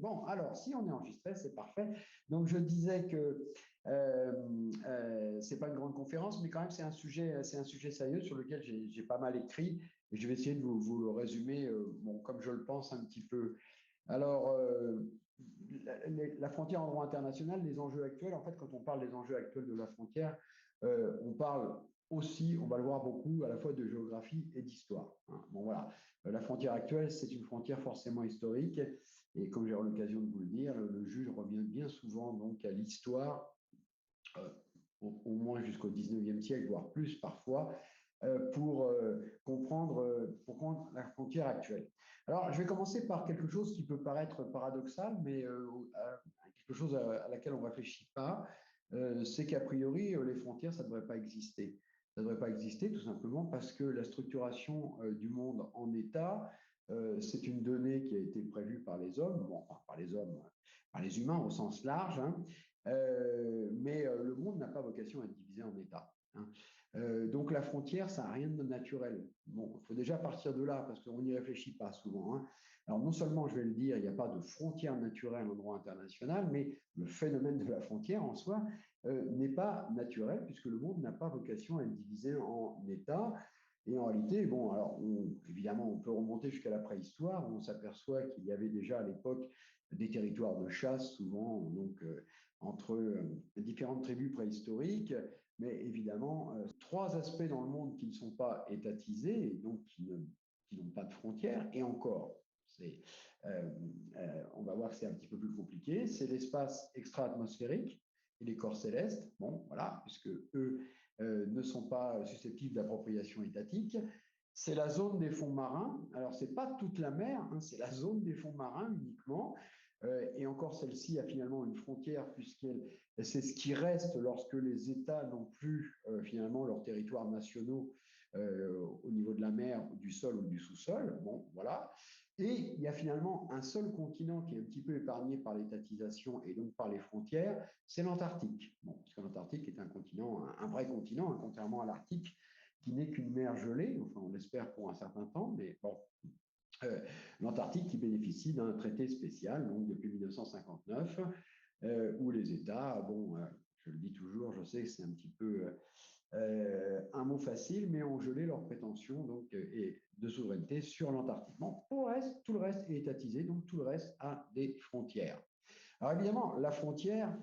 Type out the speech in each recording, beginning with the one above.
Bon, alors, si on est enregistré, c'est parfait. Donc, je disais que ce n'est pas une grande conférence, mais quand même, c'est un sujet sérieux sur lequel j'ai pas mal écrit. Et je vais essayer de vous le résumer, bon, comme je le pense un petit peu. Alors, la frontière en droit international, les enjeux actuels, en fait, quand on parle des enjeux actuels de la frontière, on parle aussi, on va le voir beaucoup, à la fois de géographie et d'histoire. Hein. Bon, voilà. La frontière actuelle, c'est une frontière forcément historique. Et comme j'ai eu l'occasion de vous le dire, le juge revient bien souvent donc à l'histoire, au moins jusqu'au 19e siècle, voire plus parfois, pour comprendre la frontière actuelle. Alors, je vais commencer par quelque chose qui peut paraître paradoxal, mais quelque chose à laquelle on ne réfléchit pas, c'est qu'a priori, les frontières, ça ne devrait pas exister. Ça ne devrait pas exister tout simplement parce que la structuration du monde en État, c'est une donnée qui a été prévue par les hommes, bon, par les hommes, par les humains au sens large, hein, mais le monde n'a pas vocation à être divisé en États. Hein. Donc la frontière, ça n'a rien de naturel. Bon, il faut déjà partir de là parce qu'on n'y réfléchit pas souvent. Hein. Alors non seulement, je vais le dire, il n'y a pas de frontière naturelle en droit international, mais le phénomène de la frontière en soi n'est pas naturel puisque le monde n'a pas vocation à être divisé en États. Et en réalité, bon, alors évidemment, on peut remonter jusqu'à la préhistoire, où on s'aperçoit qu'il y avait déjà à l'époque des territoires de chasse, souvent donc, entre différentes tribus préhistoriques, mais évidemment, trois aspects dans le monde qui ne sont pas étatisés, et donc qui n'ont pas de frontières, et encore, on va voir que c'est un petit peu plus compliqué, c'est l'espace extra-atmosphérique et les corps célestes, bon, voilà, puisque eux ne sont pas susceptibles d'appropriation étatique. C'est la zone des fonds marins. Alors, ce n'est pas toute la mer, hein, c'est la zone des fonds marins uniquement. Et encore, celle-ci a finalement une frontière, puisqu'elle c'est ce qui reste lorsque les États n'ont plus finalement leurs territoires nationaux au niveau de la mer, du sol ou du sous-sol. Bon, voilà. Et il y a finalement un seul continent qui est un petit peu épargné par l'étatisation et donc par les frontières, c'est l'Antarctique. Bon, puisque l'Antarctique est un continent, un vrai continent, hein, contrairement à l'Arctique, qui n'est qu'une mer gelée, enfin on l'espère pour un certain temps, mais bon, l'Antarctique qui bénéficie d'un traité spécial, donc depuis 1959, où les États, bon, je le dis toujours, je sais que c'est un petit peu un mot facile, mais ont gelé leurs prétentions donc, de souveraineté sur l'Antarctique. Bon, pour le reste, tout le reste est étatisé, donc tout le reste a des frontières. Alors évidemment, la frontière,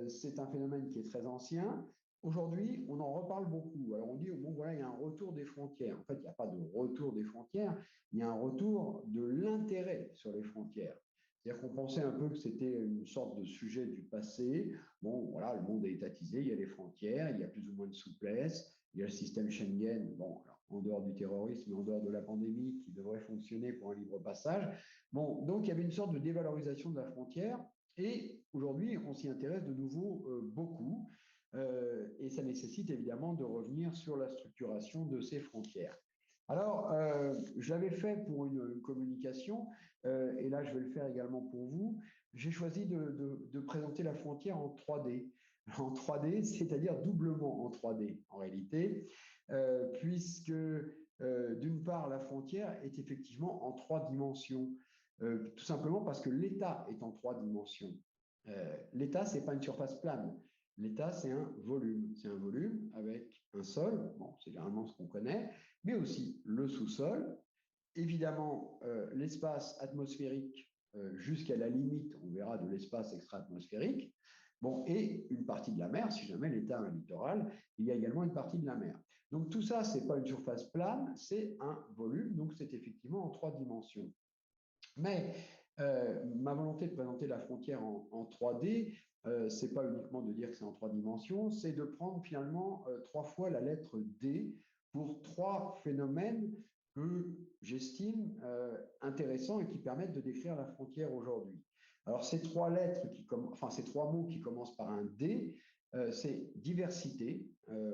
c'est un phénomène qui est très ancien. Aujourd'hui, on en reparle beaucoup. Alors on dit, bon voilà, il y a un retour des frontières. En fait, il n'y a pas de retour des frontières, il y a un retour de l'intérêt sur les frontières. C'est-à-dire qu'on pensait un peu que c'était une sorte de sujet du passé. Bon, voilà, le monde est étatisé, il y a les frontières, il y a plus ou moins de souplesse, il y a le système Schengen, bon, alors, en dehors du terrorisme, en dehors de la pandémie, qui devrait fonctionner pour un libre passage. Bon, donc il y avait une sorte de dévalorisation de la frontière, et aujourd'hui, on s'y intéresse de nouveau beaucoup, et ça nécessite évidemment de revenir sur la structuration de ces frontières. Alors, je l'avais fait pour une communication, et là, je vais le faire également pour vous. J'ai choisi de présenter la frontière en 3D. En 3D, c'est-à-dire doublement en 3D, en réalité, puisque, d'une part, la frontière est effectivement en 3 dimensions, tout simplement parce que l'État est en 3 dimensions. L'État, ce n'est pas une surface plane. L'État, c'est un volume. C'est un volume avec un sol, bon, c'est généralement ce qu'on connaît, mais aussi le sous-sol, évidemment l'espace atmosphérique jusqu'à la limite, on verra, de l'espace extra-atmosphérique, bon, et une partie de la mer, si jamais l'État a un littoral, il y a également une partie de la mer. Donc tout ça, ce n'est pas une surface plane, c'est un volume, donc c'est effectivement en 3 dimensions. Mais ma volonté de présenter la frontière en 3D, ce n'est pas uniquement de dire que c'est en 3 dimensions, c'est de prendre finalement 3 fois la lettre D pour 3 phénomènes que j'estime intéressants et qui permettent de décrire la frontière aujourd'hui. Alors ces 3 lettres, enfin ces 3 mots qui commencent par un D, c'est diversité,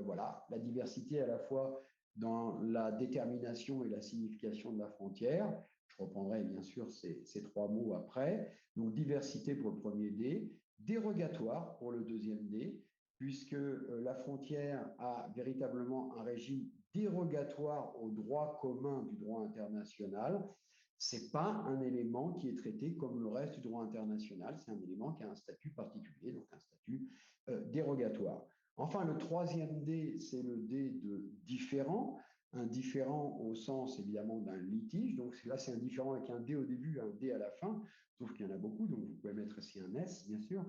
voilà, la diversité à la fois dans la détermination et la signification de la frontière. Je reprendrai bien sûr ces 3 mots après. Donc, diversité pour le premier D, dérogatoire pour le deuxième D, puisque la frontière a véritablement un régime dérogatoire au droit commun du droit international. Ce n'est pas un élément qui est traité comme le reste du droit international, c'est un élément qui a un statut particulier, donc un statut dérogatoire. Enfin, le troisième D, c'est le D de différent, un différent au sens évidemment d'un litige, donc là c'est un différent avec un D au début, un D à la fin, sauf qu'il y en a beaucoup, donc vous pouvez mettre ici un S, bien sûr.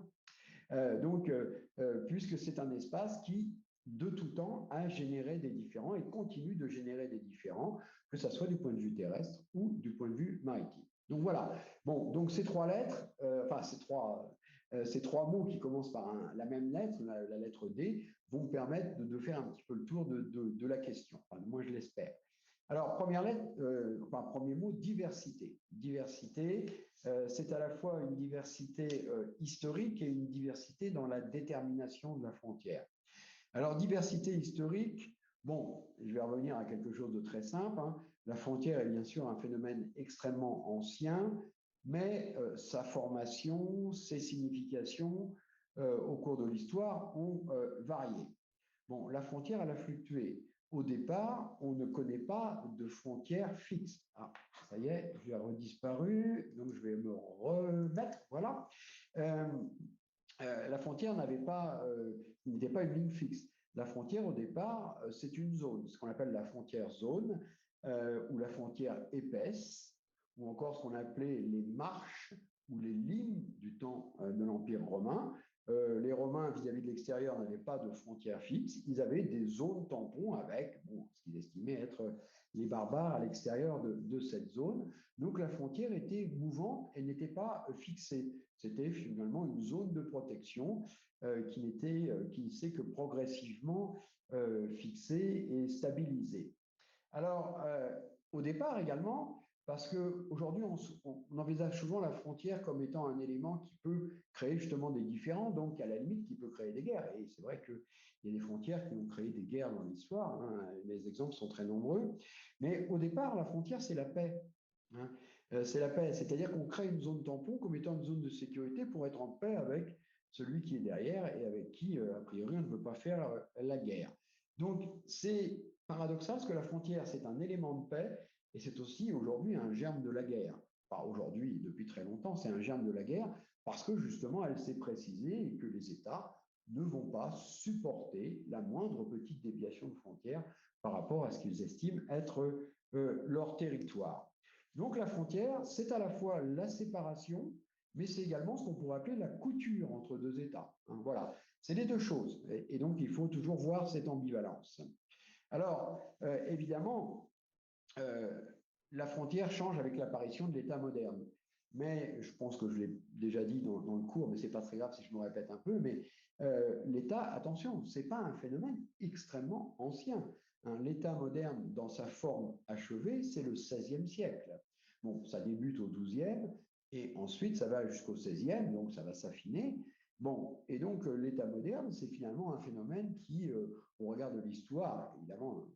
Puisque c'est un espace qui, de tout temps, a généré des différends et continue de générer des différends, que ce soit du point de vue terrestre ou du point de vue maritime. Donc voilà. Bon, donc ces trois lettres, ces trois mots qui commencent par la même lettre, la lettre D, vont me permettre de faire un petit peu le tour de la question. Enfin, moi, je l'espère. Alors, première lettre, premier mot, diversité. Diversité, c'est à la fois une diversité historique et une diversité dans la détermination de la frontière. Alors, diversité historique, bon, je vais revenir à quelque chose de très simple. Hein. La frontière est bien sûr un phénomène extrêmement ancien, mais sa formation, ses significations au cours de l'histoire ont varié. Bon, la frontière, elle a fluctué. Au départ, on ne connaît pas de frontière fixe. Ah, ça y est, j'ai redisparu, donc je vais me remettre. Voilà. La frontière n'était pas une ligne fixe. La frontière, au départ, c'est une zone, ce qu'on appelle la frontière zone, ou la frontière épaisse, ou encore ce qu'on appelait les marches ou les lignes du temps de l'Empire romain. Les Romains, vis-à-vis de l'extérieur, n'avaient pas de frontières fixes. Ils avaient des zones tampons avec ce qu'ils estimaient être les barbares à l'extérieur de cette zone. Donc la frontière était mouvante et n'était pas fixée. C'était finalement une zone de protection qui ne s'est que progressivement fixée et stabilisée. Alors, au départ également, parce qu'aujourd'hui, on envisage souvent la frontière comme étant un élément qui peut créer justement des différends, donc à la limite qui peut créer des guerres. Et c'est vrai qu'il y a des frontières qui ont créé des guerres dans l'histoire, hein, les exemples sont très nombreux. Mais au départ, la frontière, c'est la paix. Hein. C'est la paix, c'est-à-dire qu'on crée une zone tampon comme étant une zone de sécurité pour être en paix avec celui qui est derrière et avec qui, a priori, on ne veut pas faire la guerre. Donc, c'est paradoxal parce que la frontière, c'est un élément de paix et c'est aussi aujourd'hui un germe de la guerre. Pas aujourd'hui, depuis très longtemps, c'est un germe de la guerre parce que justement, elle s'est précisée et que les États ne vont pas supporter la moindre petite déviation de frontière par rapport à ce qu'ils estiment être leur territoire. Donc la frontière, c'est à la fois la séparation, mais c'est également ce qu'on pourrait appeler la couture entre deux États. Hein, voilà, c'est les deux choses. Et donc, il faut toujours voir cette ambivalence. Alors, évidemment, la frontière change avec l'apparition de l'État moderne. Mais je pense que je l'ai déjà dit dans le cours, mais ce n'est pas très grave si je me répète un peu, mais l'État, attention, ce n'est pas un phénomène extrêmement ancien. Hein, l'État moderne, dans sa forme achevée, c'est le XVIe siècle. Bon, ça débute au XIIe, et ensuite ça va jusqu'au XVIe, donc ça va s'affiner. Bon, et donc l'État moderne, c'est finalement un phénomène qui, au regard de l'histoire, évidemment,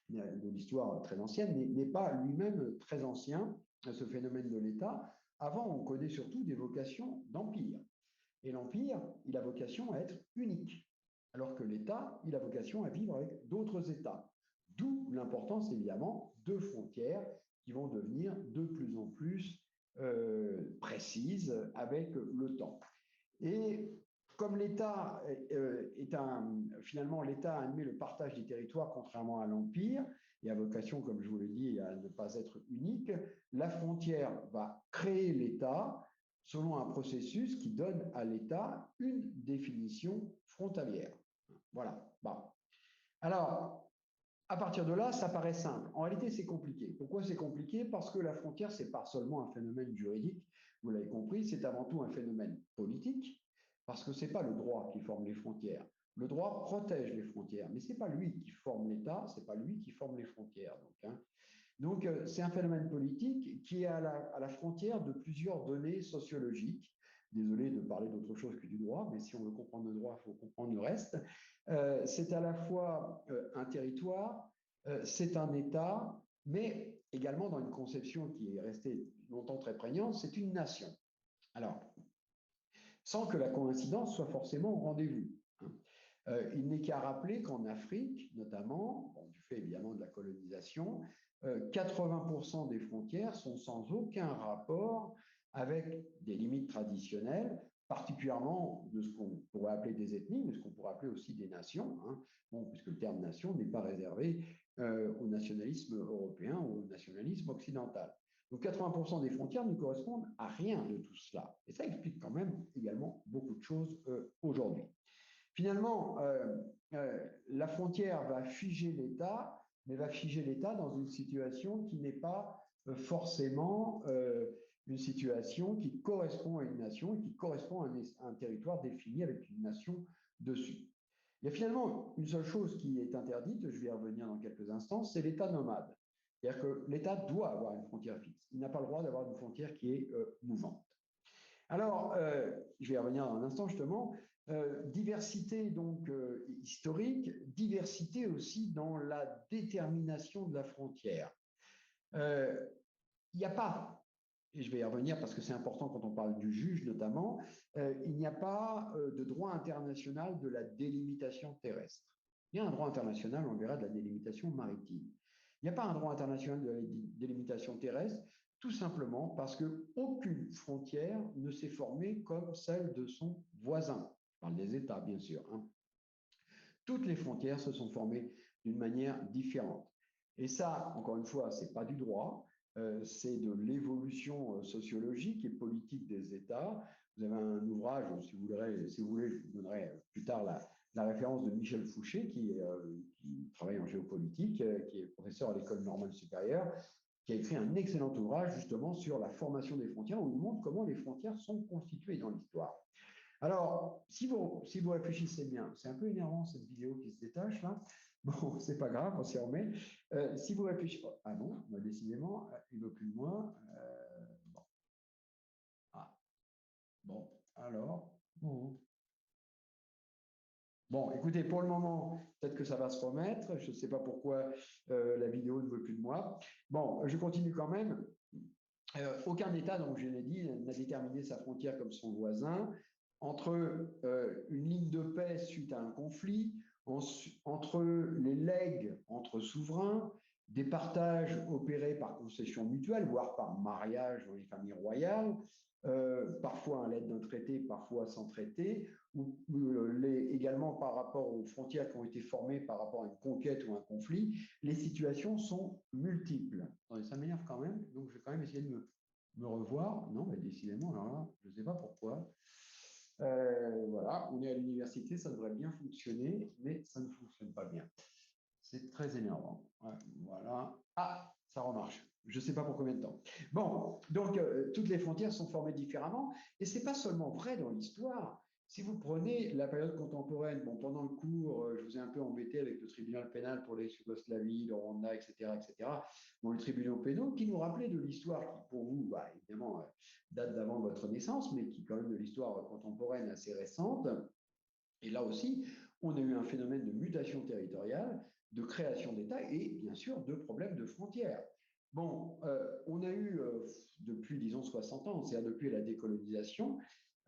de l'histoire très ancienne, n'est pas lui-même très ancien, ce phénomène de l'État. Avant, on connaît surtout des vocations d'empire. Et l'empire, il a vocation à être unique, alors que l'État, il a vocation à vivre avec d'autres États. D'où l'importance, évidemment, de frontières qui vont devenir de plus en plus précises avec le temps. Et comme l'État finalement, l'État a admis le partage des territoires contrairement à l'Empire et a vocation, comme je vous l'ai dit, à ne pas être unique, la frontière va créer l'État selon un processus qui donne à l'État une définition frontalière. Voilà. Bon. Alors, à partir de là, ça paraît simple. En réalité, c'est compliqué. Pourquoi c'est compliqué? Parce que la frontière, ce n'est pas seulement un phénomène juridique, vous l'avez compris, c'est avant tout un phénomène politique, parce que ce n'est pas le droit qui forme les frontières. Le droit protège les frontières, mais ce n'est pas lui qui forme l'État, ce n'est pas lui qui forme les frontières. Donc, c'est un phénomène politique qui est à la frontière de plusieurs données sociologiques. Désolé de parler d'autre chose que du droit, mais si on veut comprendre le droit, il faut comprendre le reste. C'est à la fois un territoire, c'est un État, mais également dans une conception qui est restée longtemps très prégnante, c'est une nation. Alors, sans que la coïncidence soit forcément au rendez-vous. Il n'est qu'à rappeler qu'en Afrique, notamment, du fait évidemment de la colonisation, 80% des frontières sont sans aucun rapport avec des limites traditionnelles, particulièrement de ce qu'on pourrait appeler des ethnies, mais ce qu'on pourrait appeler aussi des nations, hein. Bon, puisque le terme nation n'est pas réservé au nationalisme européen ou au nationalisme occidental. Donc 80% des frontières ne correspondent à rien de tout cela. Et ça explique quand même également beaucoup de choses aujourd'hui. Finalement, la frontière va figer l'État, mais va figer l'État dans une situation qui n'est pas forcément une situation qui correspond à une nation et qui correspond à un territoire défini avec une nation dessus. Il y a finalement une seule chose qui est interdite, je vais y revenir dans quelques instants, c'est l'État nomade. C'est-à-dire que l'État doit avoir une frontière fixe. Il n'a pas le droit d'avoir une frontière qui est mouvante. Alors, je vais y revenir dans un instant justement. Diversité donc historique, diversité aussi dans la détermination de la frontière. Il n'y a pas, et je vais y revenir parce que c'est important quand on parle du juge notamment, il n'y a pas de droit international de la délimitation terrestre. Il y a un droit international, on verra, de la délimitation maritime. Il n'y a pas un droit international de la délimitation terrestre, tout simplement parce qu'aucune frontière ne s'est formée comme celle de son voisin. Je parle des États, bien sûr, hein. Toutes les frontières se sont formées d'une manière différente. Et ça, encore une fois, ce n'est pas du droit, c'est de l'évolution sociologique et politique des États. Vous avez un ouvrage, si vous voulez, je vous donnerai plus tard la référence de Michel Fouché, qui travaille en géopolitique, qui est professeur à l'École normale supérieure, qui a écrit un excellent ouvrage justement sur la formation des frontières, où il montre comment les frontières sont constituées dans l'histoire. Alors, si vous réfléchissez bien, c'est un peu énervant cette vidéo qui se détache là. Bon, c'est pas grave, on s'y remet. Si vous réfléchissez, ah non, décidément, il ne veut plus de moi. Bon. Ah. Bon, alors. Bon, écoutez, pour le moment, peut-être que ça va se remettre. Je ne sais pas pourquoi la vidéo ne veut plus de moi. Bon, je continue quand même. Aucun État, donc je l'ai dit, n'a déterminé sa frontière comme son voisin. Entre une ligne de paix suite à un conflit, entre les legs entre souverains, des partages opérés par concession mutuelle, voire par mariage dans les familles royales, parfois à l'aide d'un traité, parfois sans traité, ou également par rapport aux frontières qui ont été formées par rapport à une conquête ou un conflit, les situations sont multiples. Attendez, ça m'énerve quand même, donc je vais quand même essayer de me revoir. Non, mais décidément, alors là, je ne sais pas pourquoi. Voilà, on est à l'université, ça devrait bien fonctionner, mais ça ne fonctionne pas bien. C'est très énervant. Ouais, voilà. Ah, ça remarche. Je ne sais pas pour combien de temps. Bon, donc toutes les frontières sont formées différemment, et ce n'est pas seulement vrai dans l'histoire. Si vous prenez la période contemporaine, bon, pendant le cours, je vous ai un peu embêté avec le tribunal pénal pour l'ex-Yougoslavie, le Rwanda, etc., etc. Bon, les tribunaux pénaux qui nous rappelaient de l'histoire qui, pour vous, bah, évidemment, date d'avant votre naissance, mais qui, quand même, de l'histoire contemporaine assez récente. Et là aussi, on a eu un phénomène de mutation territoriale, de création d'États et, bien sûr, de problèmes de frontières. Bon, on a eu, depuis, disons, 60 ans, c'est-à-dire depuis la décolonisation,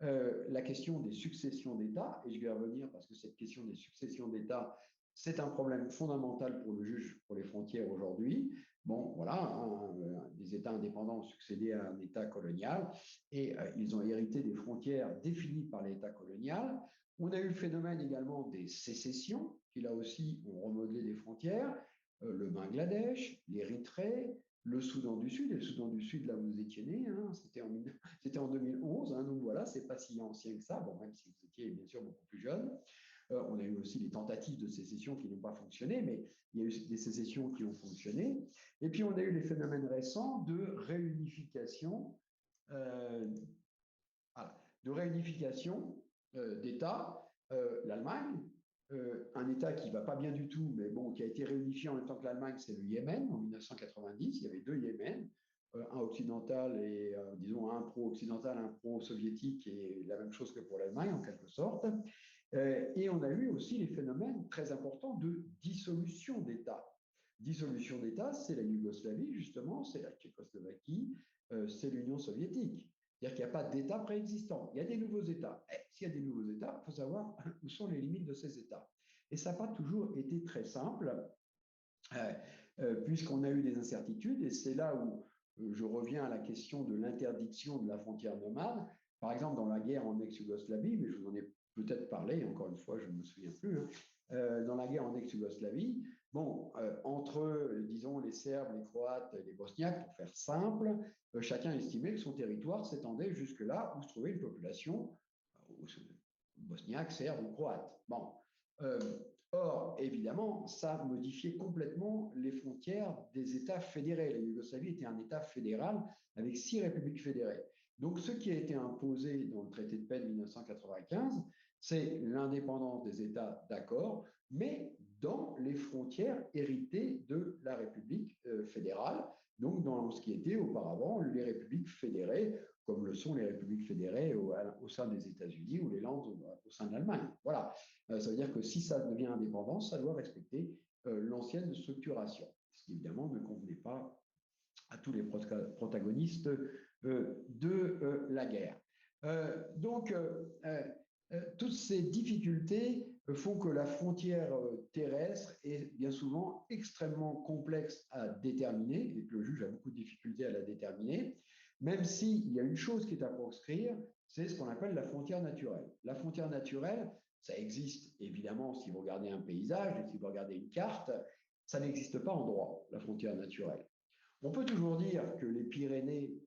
la question des successions d'États, et je vais y revenir parce que cette question des successions d'États, c'est un problème fondamental pour le juge pour les frontières aujourd'hui. Bon, voilà, des États indépendants ont succédé à un État colonial et ils ont hérité des frontières définies par l'État colonial. On a eu le phénomène également des sécessions, qui là aussi ont remodelé des frontières, le Bangladesh, l'Érythrée, le Soudan du Sud, et le Soudan du Sud, là vous étiez né, hein, c'était en 2011, hein, donc voilà, c'est pas si ancien que ça, bon, même si vous étiez bien sûr beaucoup plus jeune. On a eu aussi des tentatives de sécession qui n'ont pas fonctionné, mais il y a eu des sécessions qui ont fonctionné. Et puis on a eu les phénomènes récents de réunification, d'États, l'Allemagne, un État qui ne va pas bien du tout, mais bon, qui a été réunifié en même temps que l'Allemagne, c'est le Yémen en 1990. Il y avait deux Yémen, un occidental et, disons, un pro-occidental, un pro-soviétique, et la même chose que pour l'Allemagne en quelque sorte. Et on a eu aussi les phénomènes très importants de dissolution d'États. Dissolution d'État, c'est la Yougoslavie, justement, c'est la Tchécoslovaquie, c'est l'Union soviétique. C'est-à-dire qu'il n'y a pas d'État préexistant. Il y a des nouveaux États. Et s'il y a des nouveaux États, il faut savoir où sont les limites de ces États. Et ça n'a pas toujours été très simple. puisqu'on a eu des incertitudes, et c'est là où je reviens à la question de l'interdiction de la frontière nomade. Par exemple, dans la guerre en ex-Yougoslavie, mais je vous en ai peut-être parlé, encore une fois, je ne me souviens plus, dans la guerre en ex-Yougoslavie, bon, entre, disons, les Serbes, les Croates et les Bosniaques, pour faire simple, chacun estimait que son territoire s'étendait jusque-là où se trouvait une population bosniaque, serbe ou croate. Bon. Or, évidemment, ça modifiait complètement les frontières des États fédérés. La Yougoslavie était un État fédéral avec 6 républiques fédérées. Donc, ce qui a été imposé dans le traité de paix de 1995, c'est l'indépendance des États, d'accord, mais dans les frontières héritées de la République fédérale, donc dans ce qui était auparavant les républiques fédérées, comme le sont les républiques fédérées au sein des États-Unis ou les Landes au sein de l'Allemagne. Voilà. Ça veut dire que si ça devient indépendant, ça doit respecter l'ancienne structuration, ce qui évidemment ne convenait pas à tous les protagonistes de la guerre. Donc, toutes ces difficultés font que la frontière terrestre est bien souvent extrêmement complexe à déterminer et que le juge a beaucoup de difficultés à la déterminer, même s'il y a une chose qui est à proscrire, c'est ce qu'on appelle la frontière naturelle. La frontière naturelle, ça existe évidemment si vous regardez un paysage et si vous regardez une carte, ça n'existe pas en droit, la frontière naturelle. On peut toujours dire que les Pyrénées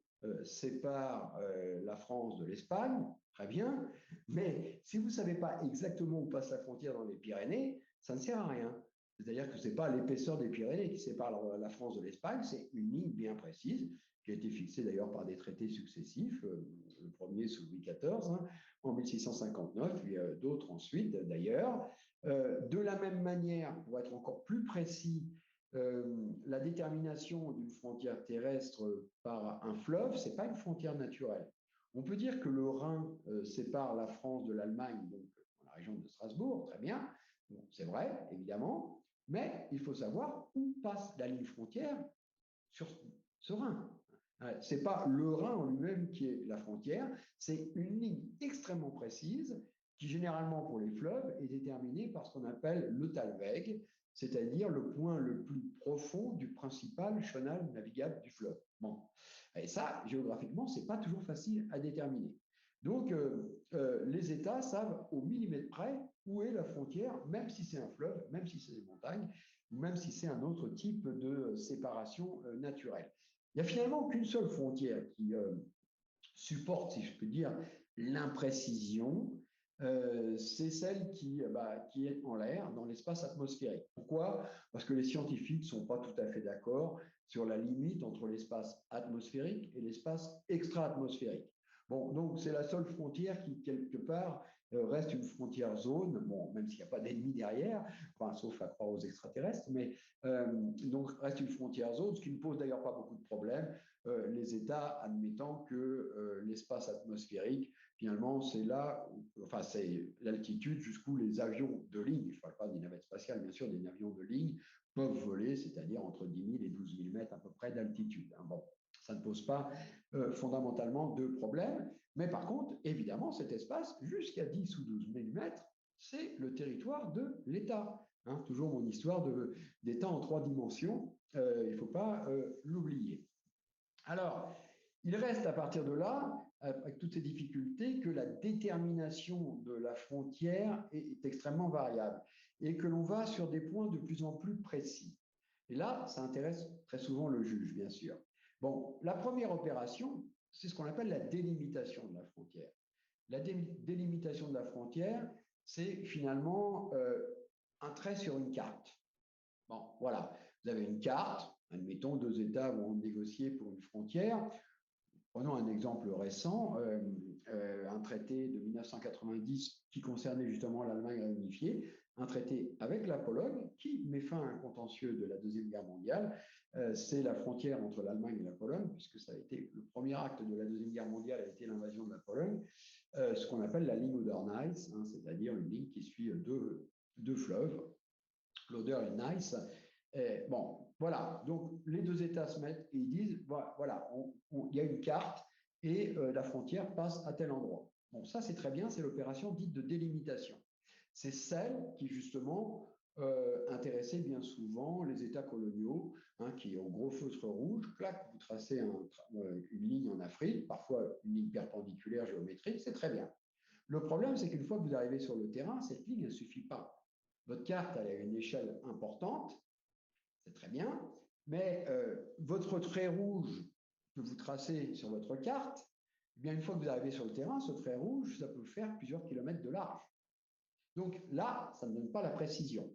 séparent la France de l'Espagne, très bien, mais si vous ne savez pas exactement où passe la frontière dans les Pyrénées, ça ne sert à rien. C'est-à-dire que ce n'est pas l'épaisseur des Pyrénées qui sépare la France de l'Espagne, c'est une ligne bien précise, qui a été fixée d'ailleurs par des traités successifs, le premier sous Louis XIV, en 1659, puis d'autres ensuite d'ailleurs. De la même manière, pour être encore plus précis, la détermination d'une frontière terrestre par un fleuve, ce n'est pas une frontière naturelle. On peut dire que le Rhin sépare la France de l'Allemagne, donc dans la région de Strasbourg, très bien, bon, c'est vrai, évidemment, mais il faut savoir où passe la ligne frontière sur ce Rhin. Ce n'est pas le Rhin en lui-même qui est la frontière, c'est une ligne extrêmement précise qui, généralement pour les fleuves, est déterminée par ce qu'on appelle le Talweg, c'est-à-dire le point le plus profond du principal chenal navigable du fleuve. Bon. Et ça, géographiquement, ce n'est pas toujours facile à déterminer. Donc, les États savent au millimètre près où est la frontière, même si c'est un fleuve, même si c'est des montagnes, ou même si c'est un autre type de séparation naturelle. Il n'y a finalement qu'une seule frontière qui supporte, si je peux dire, l'imprécision, c'est celle qui est en l'air, dans l'espace atmosphérique. Pourquoi? Parce que les scientifiques ne sont pas tout à fait d'accord sur la limite entre l'espace atmosphérique et l'espace extra-atmosphérique. Bon, donc c'est la seule frontière qui, quelque part, reste une frontière zone, bon, même s'il n'y a pas d'ennemis derrière, enfin, sauf à croire aux extraterrestres, mais donc reste une frontière zone, ce qui ne pose d'ailleurs pas beaucoup de problèmes, les États admettant que l'espace atmosphérique, finalement, c'est là, enfin, c'est l'altitude jusqu'où les avions de ligne, je ne parle pas des navettes spatiales, bien sûr, des avions de ligne peuvent voler, c'est-à-dire entre 10 000 et 12 000 mètres à peu près d'altitude. Bon, ça ne pose pas fondamentalement de problème, mais par contre, évidemment, cet espace, jusqu'à 10 ou 12 000 mètres, c'est le territoire de l'État. Hein, toujours mon histoire d'État en 3 dimensions, il ne faut pas l'oublier. Alors, il reste à partir de là, avec toutes ces difficultés, que la détermination de la frontière est extrêmement variable et que l'on va sur des points de plus en plus précis. Et là, ça intéresse très souvent le juge, bien sûr. Bon, la première opération, c'est ce qu'on appelle la délimitation de la frontière. La délimitation de la frontière, c'est finalement un trait sur une carte. Bon, voilà, vous avez une carte, admettons, 2 États vont négocier pour une frontière. Prenons un exemple récent, un traité de 1990 qui concernait justement l'Allemagne réunifiée, un traité avec la Pologne qui met fin à un contentieux de la Deuxième Guerre mondiale. C'est la frontière entre l'Allemagne et la Pologne, puisque ça a été le premier acte de la Deuxième Guerre mondiale, a été l'invasion de la Pologne, ce qu'on appelle la ligne Oder-Neisse, hein, c'est-à-dire une ligne qui suit deux fleuves, l'Oder et Neisse. Bon, voilà, donc les 2 États se mettent et ils disent, voilà, il y a une carte et la frontière passe à tel endroit. Bon, ça c'est très bien, c'est l'opération dite de délimitation. C'est celle qui justement intéressait bien souvent les États coloniaux, hein, qui, au gros feutre rouge, clac, vous tracez une ligne en Afrique, parfois une ligne perpendiculaire géométrique, c'est très bien. Le problème, c'est qu'une fois que vous arrivez sur le terrain, cette ligne ne suffit pas. Votre carte, elle a une échelle importante, c'est très bien, mais votre trait rouge que vous tracez sur votre carte, eh bien, une fois que vous arrivez sur le terrain, ce trait rouge, ça peut faire plusieurs kilomètres de large. Donc là, ça ne donne pas la précision.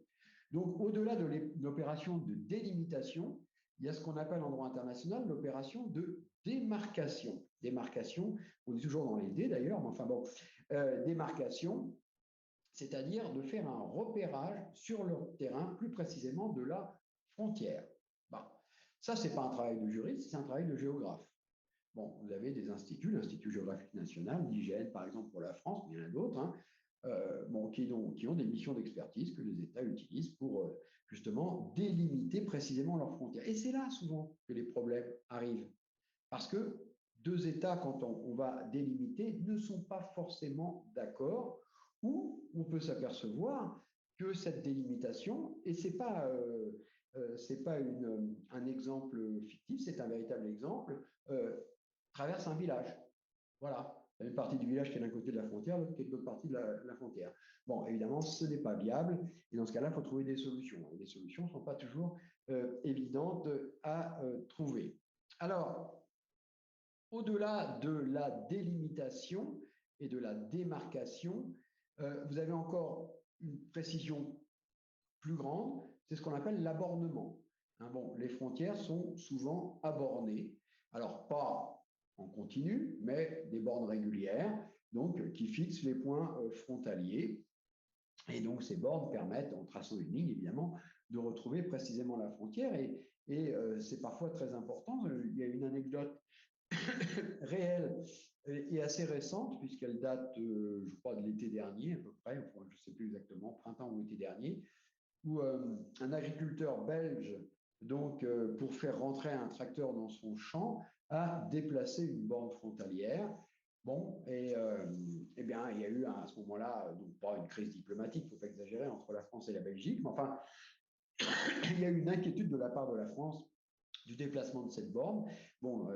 Donc, au-delà de l'opération de délimitation, il y a ce qu'on appelle en droit international l'opération de démarcation. Démarcation, on est toujours dans les dés d'ailleurs, mais enfin bon, démarcation, c'est-à-dire de faire un repérage sur le terrain, plus précisément de la frontière. Bon. Ça, ce n'est pas un travail de juriste, c'est un travail de géographe. Bon, vous avez des instituts, l'Institut géographique national, l'IGN par exemple pour la France, mais il y en a d'autres, hein, bon, qui ont des missions d'expertise que les États utilisent pour justement délimiter précisément leurs frontières. Et c'est là souvent que les problèmes arrivent. Parce que deux États, quand on va délimiter, ne sont pas forcément d'accord, ou on peut s'apercevoir que cette délimitation, et ce n'est pas, un exemple fictif, c'est un véritable exemple, traverse un village. Voilà. Il y a une partie du village qui est d'un côté de la frontière, l'autre qui est de l'autre partie de la frontière. Bon, évidemment, ce n'est pas viable. Et dans ce cas-là, il faut trouver des solutions. Et les solutions ne sont pas toujours évidentes à trouver. Alors, au-delà de la délimitation et de la démarcation, vous avez encore une précision plus grande, c'est ce qu'on appelle l'abornement. Hein, bon, les frontières sont souvent abornées. Alors, pas en continu, mais des bornes régulières, donc qui fixent les points frontaliers. Et donc, ces bornes permettent, en traçant une ligne, évidemment, de retrouver précisément la frontière. Et c'est parfois très important. Il y a une anecdote réelle et assez récente, puisqu'elle date, je crois, de l'été dernier, à peu près, enfin, je ne sais plus exactement, printemps ou été dernier, où un agriculteur belge, donc, pour faire rentrer un tracteur dans son champ, a déplacé une borne frontalière. Bon, et bien, il y a eu à ce moment-là, donc pas une crise diplomatique, il ne faut pas exagérer, entre la France et la Belgique, mais enfin, il y a eu une inquiétude de la part de la France du déplacement de cette borne. Bon,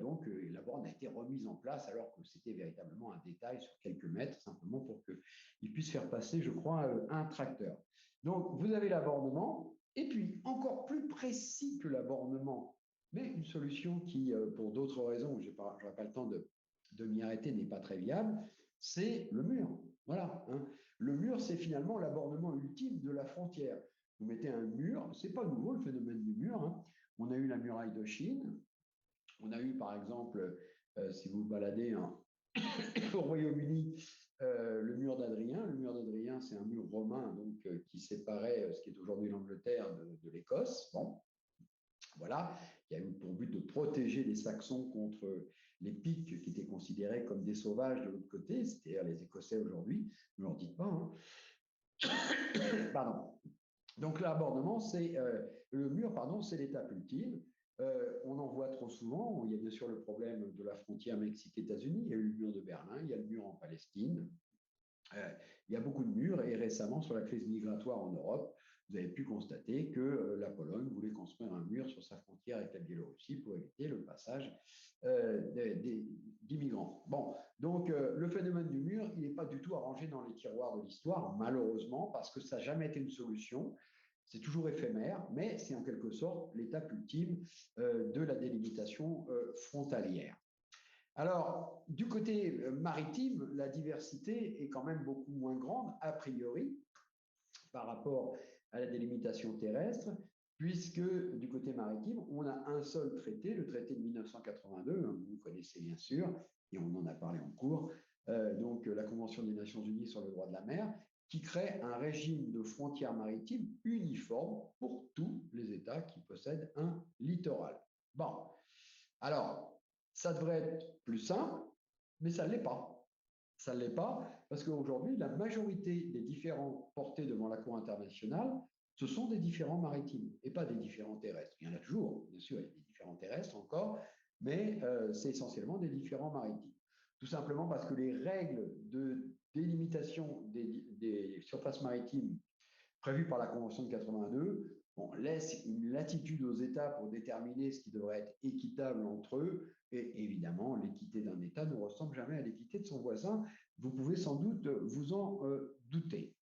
donc, la borne a été remise en place alors que c'était véritablement un détail sur quelques mètres, simplement pour qu'il puisse faire passer, je crois, un tracteur. Donc, vous avez l'abornement, et puis, encore plus précis que l'abornement, mais une solution qui, pour d'autres raisons, je n'aurai pas le temps de m'y arrêter, n'est pas très viable, c'est le mur. Voilà. Hein. Le mur, c'est finalement l'abornement ultime de la frontière. Vous mettez un mur, ce n'est pas nouveau le phénomène du mur. Hein. On a eu la muraille de Chine. On a eu, par exemple, si vous vous baladez au Royaume-Uni, le mur d'Adrien. Le mur d'Adrien, c'est un mur romain donc, qui séparait ce qui est aujourd'hui l'Angleterre de l'Écosse. Bon, voilà, il y a eu pour but de protéger les Saxons contre les Pics qui étaient considérés comme des sauvages de l'autre côté, c'est-à-dire les Écossais aujourd'hui, ne leur dites pas. Hein. Pardon. Donc l'abordement, c'est le mur, pardon, c'est l'étape ultime. On en voit trop souvent. Il y a bien sûr le problème de la frontière Mexique-États-Unis. Il y a eu le mur de Berlin, il y a le mur en Palestine. Il y a beaucoup de murs et récemment, sur la crise migratoire en Europe, vous avez pu constater que la Pologne voulait construire un mur sur sa frontière avec la Biélorussie pour éviter le passage d'immigrants. Bon, donc le phénomène du mur, il n'est pas du tout arrangé dans les tiroirs de l'histoire, malheureusement, parce que ça n'a jamais été une solution. C'est toujours éphémère, mais c'est en quelque sorte l'étape ultime de la délimitation frontalière. Alors, du côté maritime, la diversité est quand même beaucoup moins grande, a priori, par rapport à la délimitation terrestre, puisque du côté maritime, on a un seul traité, le traité de 1982, vous connaissez bien sûr, et on en a parlé en cours, donc la Convention des Nations Unies sur le droit de la mer, qui crée un régime de frontières maritimes uniforme pour tous les États qui possèdent un littoral. Bon, alors, ça devrait être plus simple, mais ça ne l'est pas. Ça ne l'est pas parce qu'aujourd'hui, la majorité des différends portés devant la Cour internationale, ce sont des différends maritimes et pas des différends terrestres. Il y en a toujours, bien sûr, il y a des différends terrestres encore, mais c'est essentiellement des différends maritimes. Tout simplement parce que les règles de délimitation des surfaces maritimes prévu par la Convention de 82, on laisse une latitude aux États pour déterminer ce qui devrait être équitable entre eux. Et évidemment, l'équité d'un État ne ressemble jamais à l'équité de son voisin. Vous pouvez sans doute vous en douter.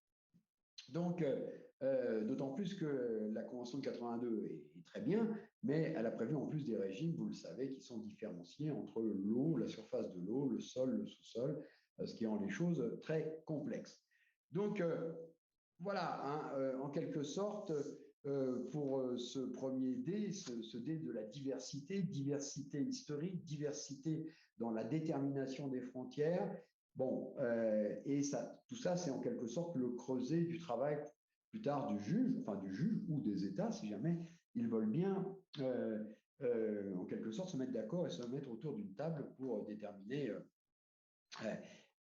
Donc, d'autant plus que la Convention de 82 est très bien, mais elle a prévu en plus des régimes, vous le savez, qui sont différenciés entre l'eau, la surface de l'eau, le sol, le sous-sol, ce qui rend les choses très complexes. Donc, voilà, hein, en quelque sorte, pour ce premier D, ce D de la diversité, diversité historique, diversité dans la détermination des frontières. Bon, et ça, tout ça, c'est en quelque sorte le creuset du travail plus tard du juge, enfin du juge ou des États, si jamais ils veulent bien, en quelque sorte, se mettre d'accord et se mettre autour d'une table pour déterminer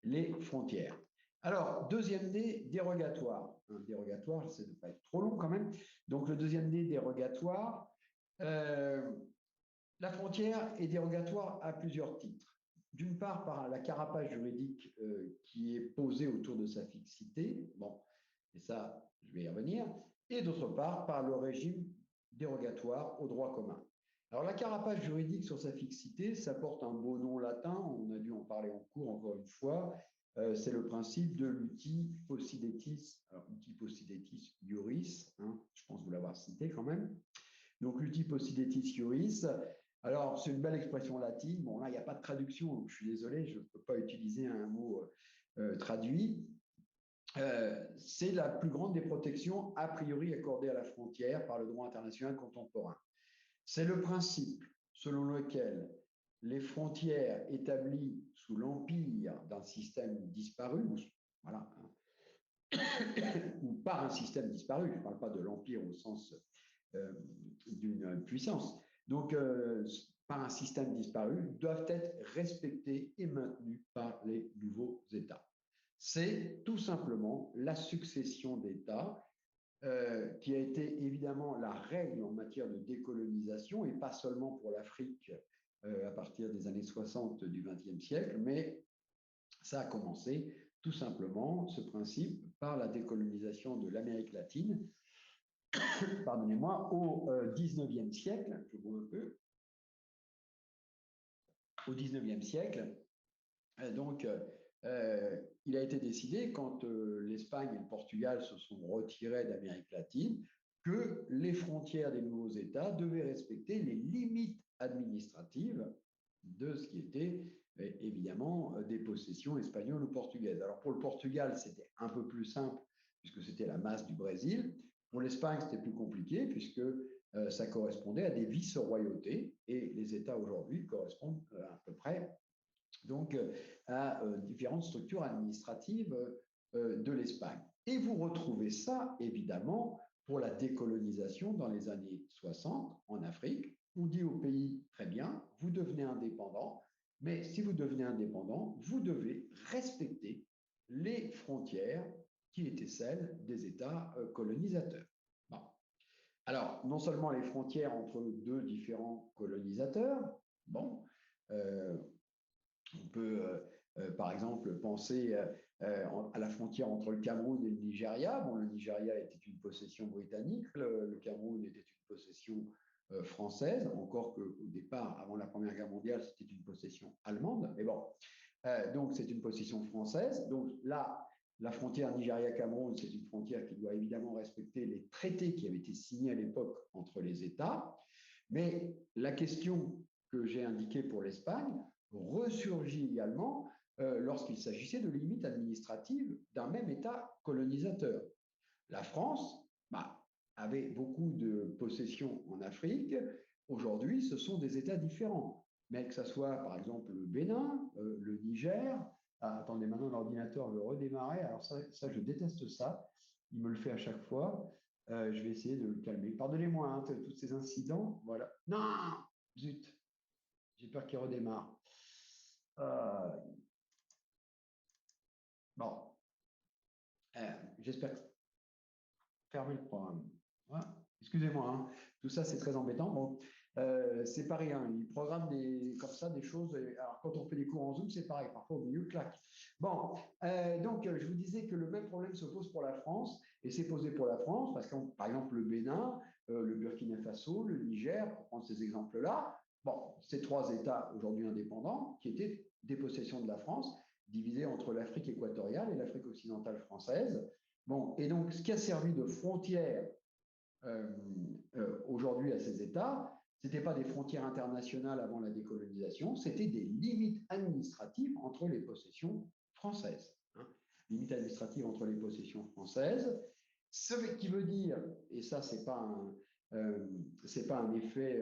les frontières. Alors, deuxième D, dérogatoire. Un dérogatoire, j'essaie de ne pas être trop long quand même. Donc, le deuxième D, dérogatoire. La frontière est dérogatoire à plusieurs titres. D'une part, par la carapace juridique qui est posée autour de sa fixité. Bon, et ça, je vais y revenir. Et d'autre part, par le régime dérogatoire au droit commun. Alors, la carapace juridique sur sa fixité, ça porte un beau nom latin, on a dû en parler en cours encore une fois, c'est le principe de l'uti possidetis, alors uti possidetis iuris, hein, je pense vous l'avoir cité quand même. Donc, l'uti possidetis iuris, alors c'est une belle expression latine, bon là il n'y a pas de traduction, donc je suis désolé, je ne peux pas utiliser un mot traduit. C'est la plus grande des protections a priori accordées à la frontière par le droit international contemporain. C'est le principe selon lequel les frontières établies sous l'empire d'un système disparu, voilà, ou par un système disparu, je ne parle pas de l'empire au sens d'une puissance, donc par un système disparu, doivent être respectées et maintenues par les nouveaux États. C'est tout simplement la succession d'États qui a été évidemment la règle en matière de décolonisation, et pas seulement pour l'Afrique à partir des années 60 du XXe siècle, mais ça a commencé tout simplement, ce principe, par la décolonisation de l'Amérique latine, pardonnez-moi, au XIXe siècle, je vois un peu, au XIXe siècle, donc il a été décidé, quand l'Espagne et le Portugal se sont retirés d'Amérique latine, que les frontières des nouveaux États devaient respecter les limites administratives de ce qui était évidemment des possessions espagnoles ou portugaises. Alors pour le Portugal, c'était un peu plus simple, puisque c'était la masse du Brésil. Pour l'Espagne, c'était plus compliqué, puisque ça correspondait à des vice-royautés, et les États aujourd'hui correspondent à peu près donc à différentes structures administratives de l'Espagne. Et vous retrouvez ça, évidemment, pour la décolonisation dans les années 60 en Afrique. On dit au pays, très bien, vous devenez indépendant, mais si vous devenez indépendant, vous devez respecter les frontières qui étaient celles des États colonisateurs. Bon. Alors, non seulement les frontières entre deux différents colonisateurs, bon, on peut, par exemple, penser à la frontière entre le Cameroun et le Nigeria. Bon, le Nigeria était une possession britannique, le Cameroun était une possession française, encore qu'au départ, avant la Première Guerre mondiale, c'était une possession allemande. Mais bon, donc c'est une possession française. Donc là, la frontière Nigeria-Cameroun, c'est une frontière qui doit évidemment respecter les traités qui avaient été signés à l'époque entre les États. Mais la question que j'ai indiquée pour l'Espagne ressurgit également lorsqu'il s'agissait de limites administratives d'un même État colonisateur. La France avait beaucoup de possessions en Afrique. Aujourd'hui, ce sont des États différents. Mais que ce soit, par exemple, le Bénin, le Niger. Ah, attendez, maintenant l'ordinateur veut redémarrer. Alors ça, je déteste ça. Il me le fait à chaque fois. Je vais essayer de le calmer. Pardonnez-moi hein, tous ces incidents. Voilà. Non, zut. J'ai peur qu'il redémarre. Bon, j'espère fermer le programme. Voilà. Excusez-moi, hein. Tout ça c'est très embêtant. Bon, c'est pareil, hein. Il programme comme ça des choses. Alors quand on fait des cours en Zoom, c'est pareil. Parfois au milieu, clac. Bon, donc je vous disais que le même problème se pose pour la France. Et c'est posé pour la France parce que, par exemple, le Bénin, le Burkina Faso, le Niger, pour prendre ces exemples-là, bon, ces trois États aujourd'hui indépendants qui étaient des possessions de la France, divisés entre l'Afrique équatoriale et l'Afrique occidentale française. Bon, et donc, ce qui a servi de frontière aujourd'hui à ces États, ce n'étaient pas des frontières internationales avant la décolonisation, c'était des limites administratives entre les possessions françaises. Hein. Limites administratives entre les possessions françaises, ce qui veut dire, et ça, c'est pas un effet,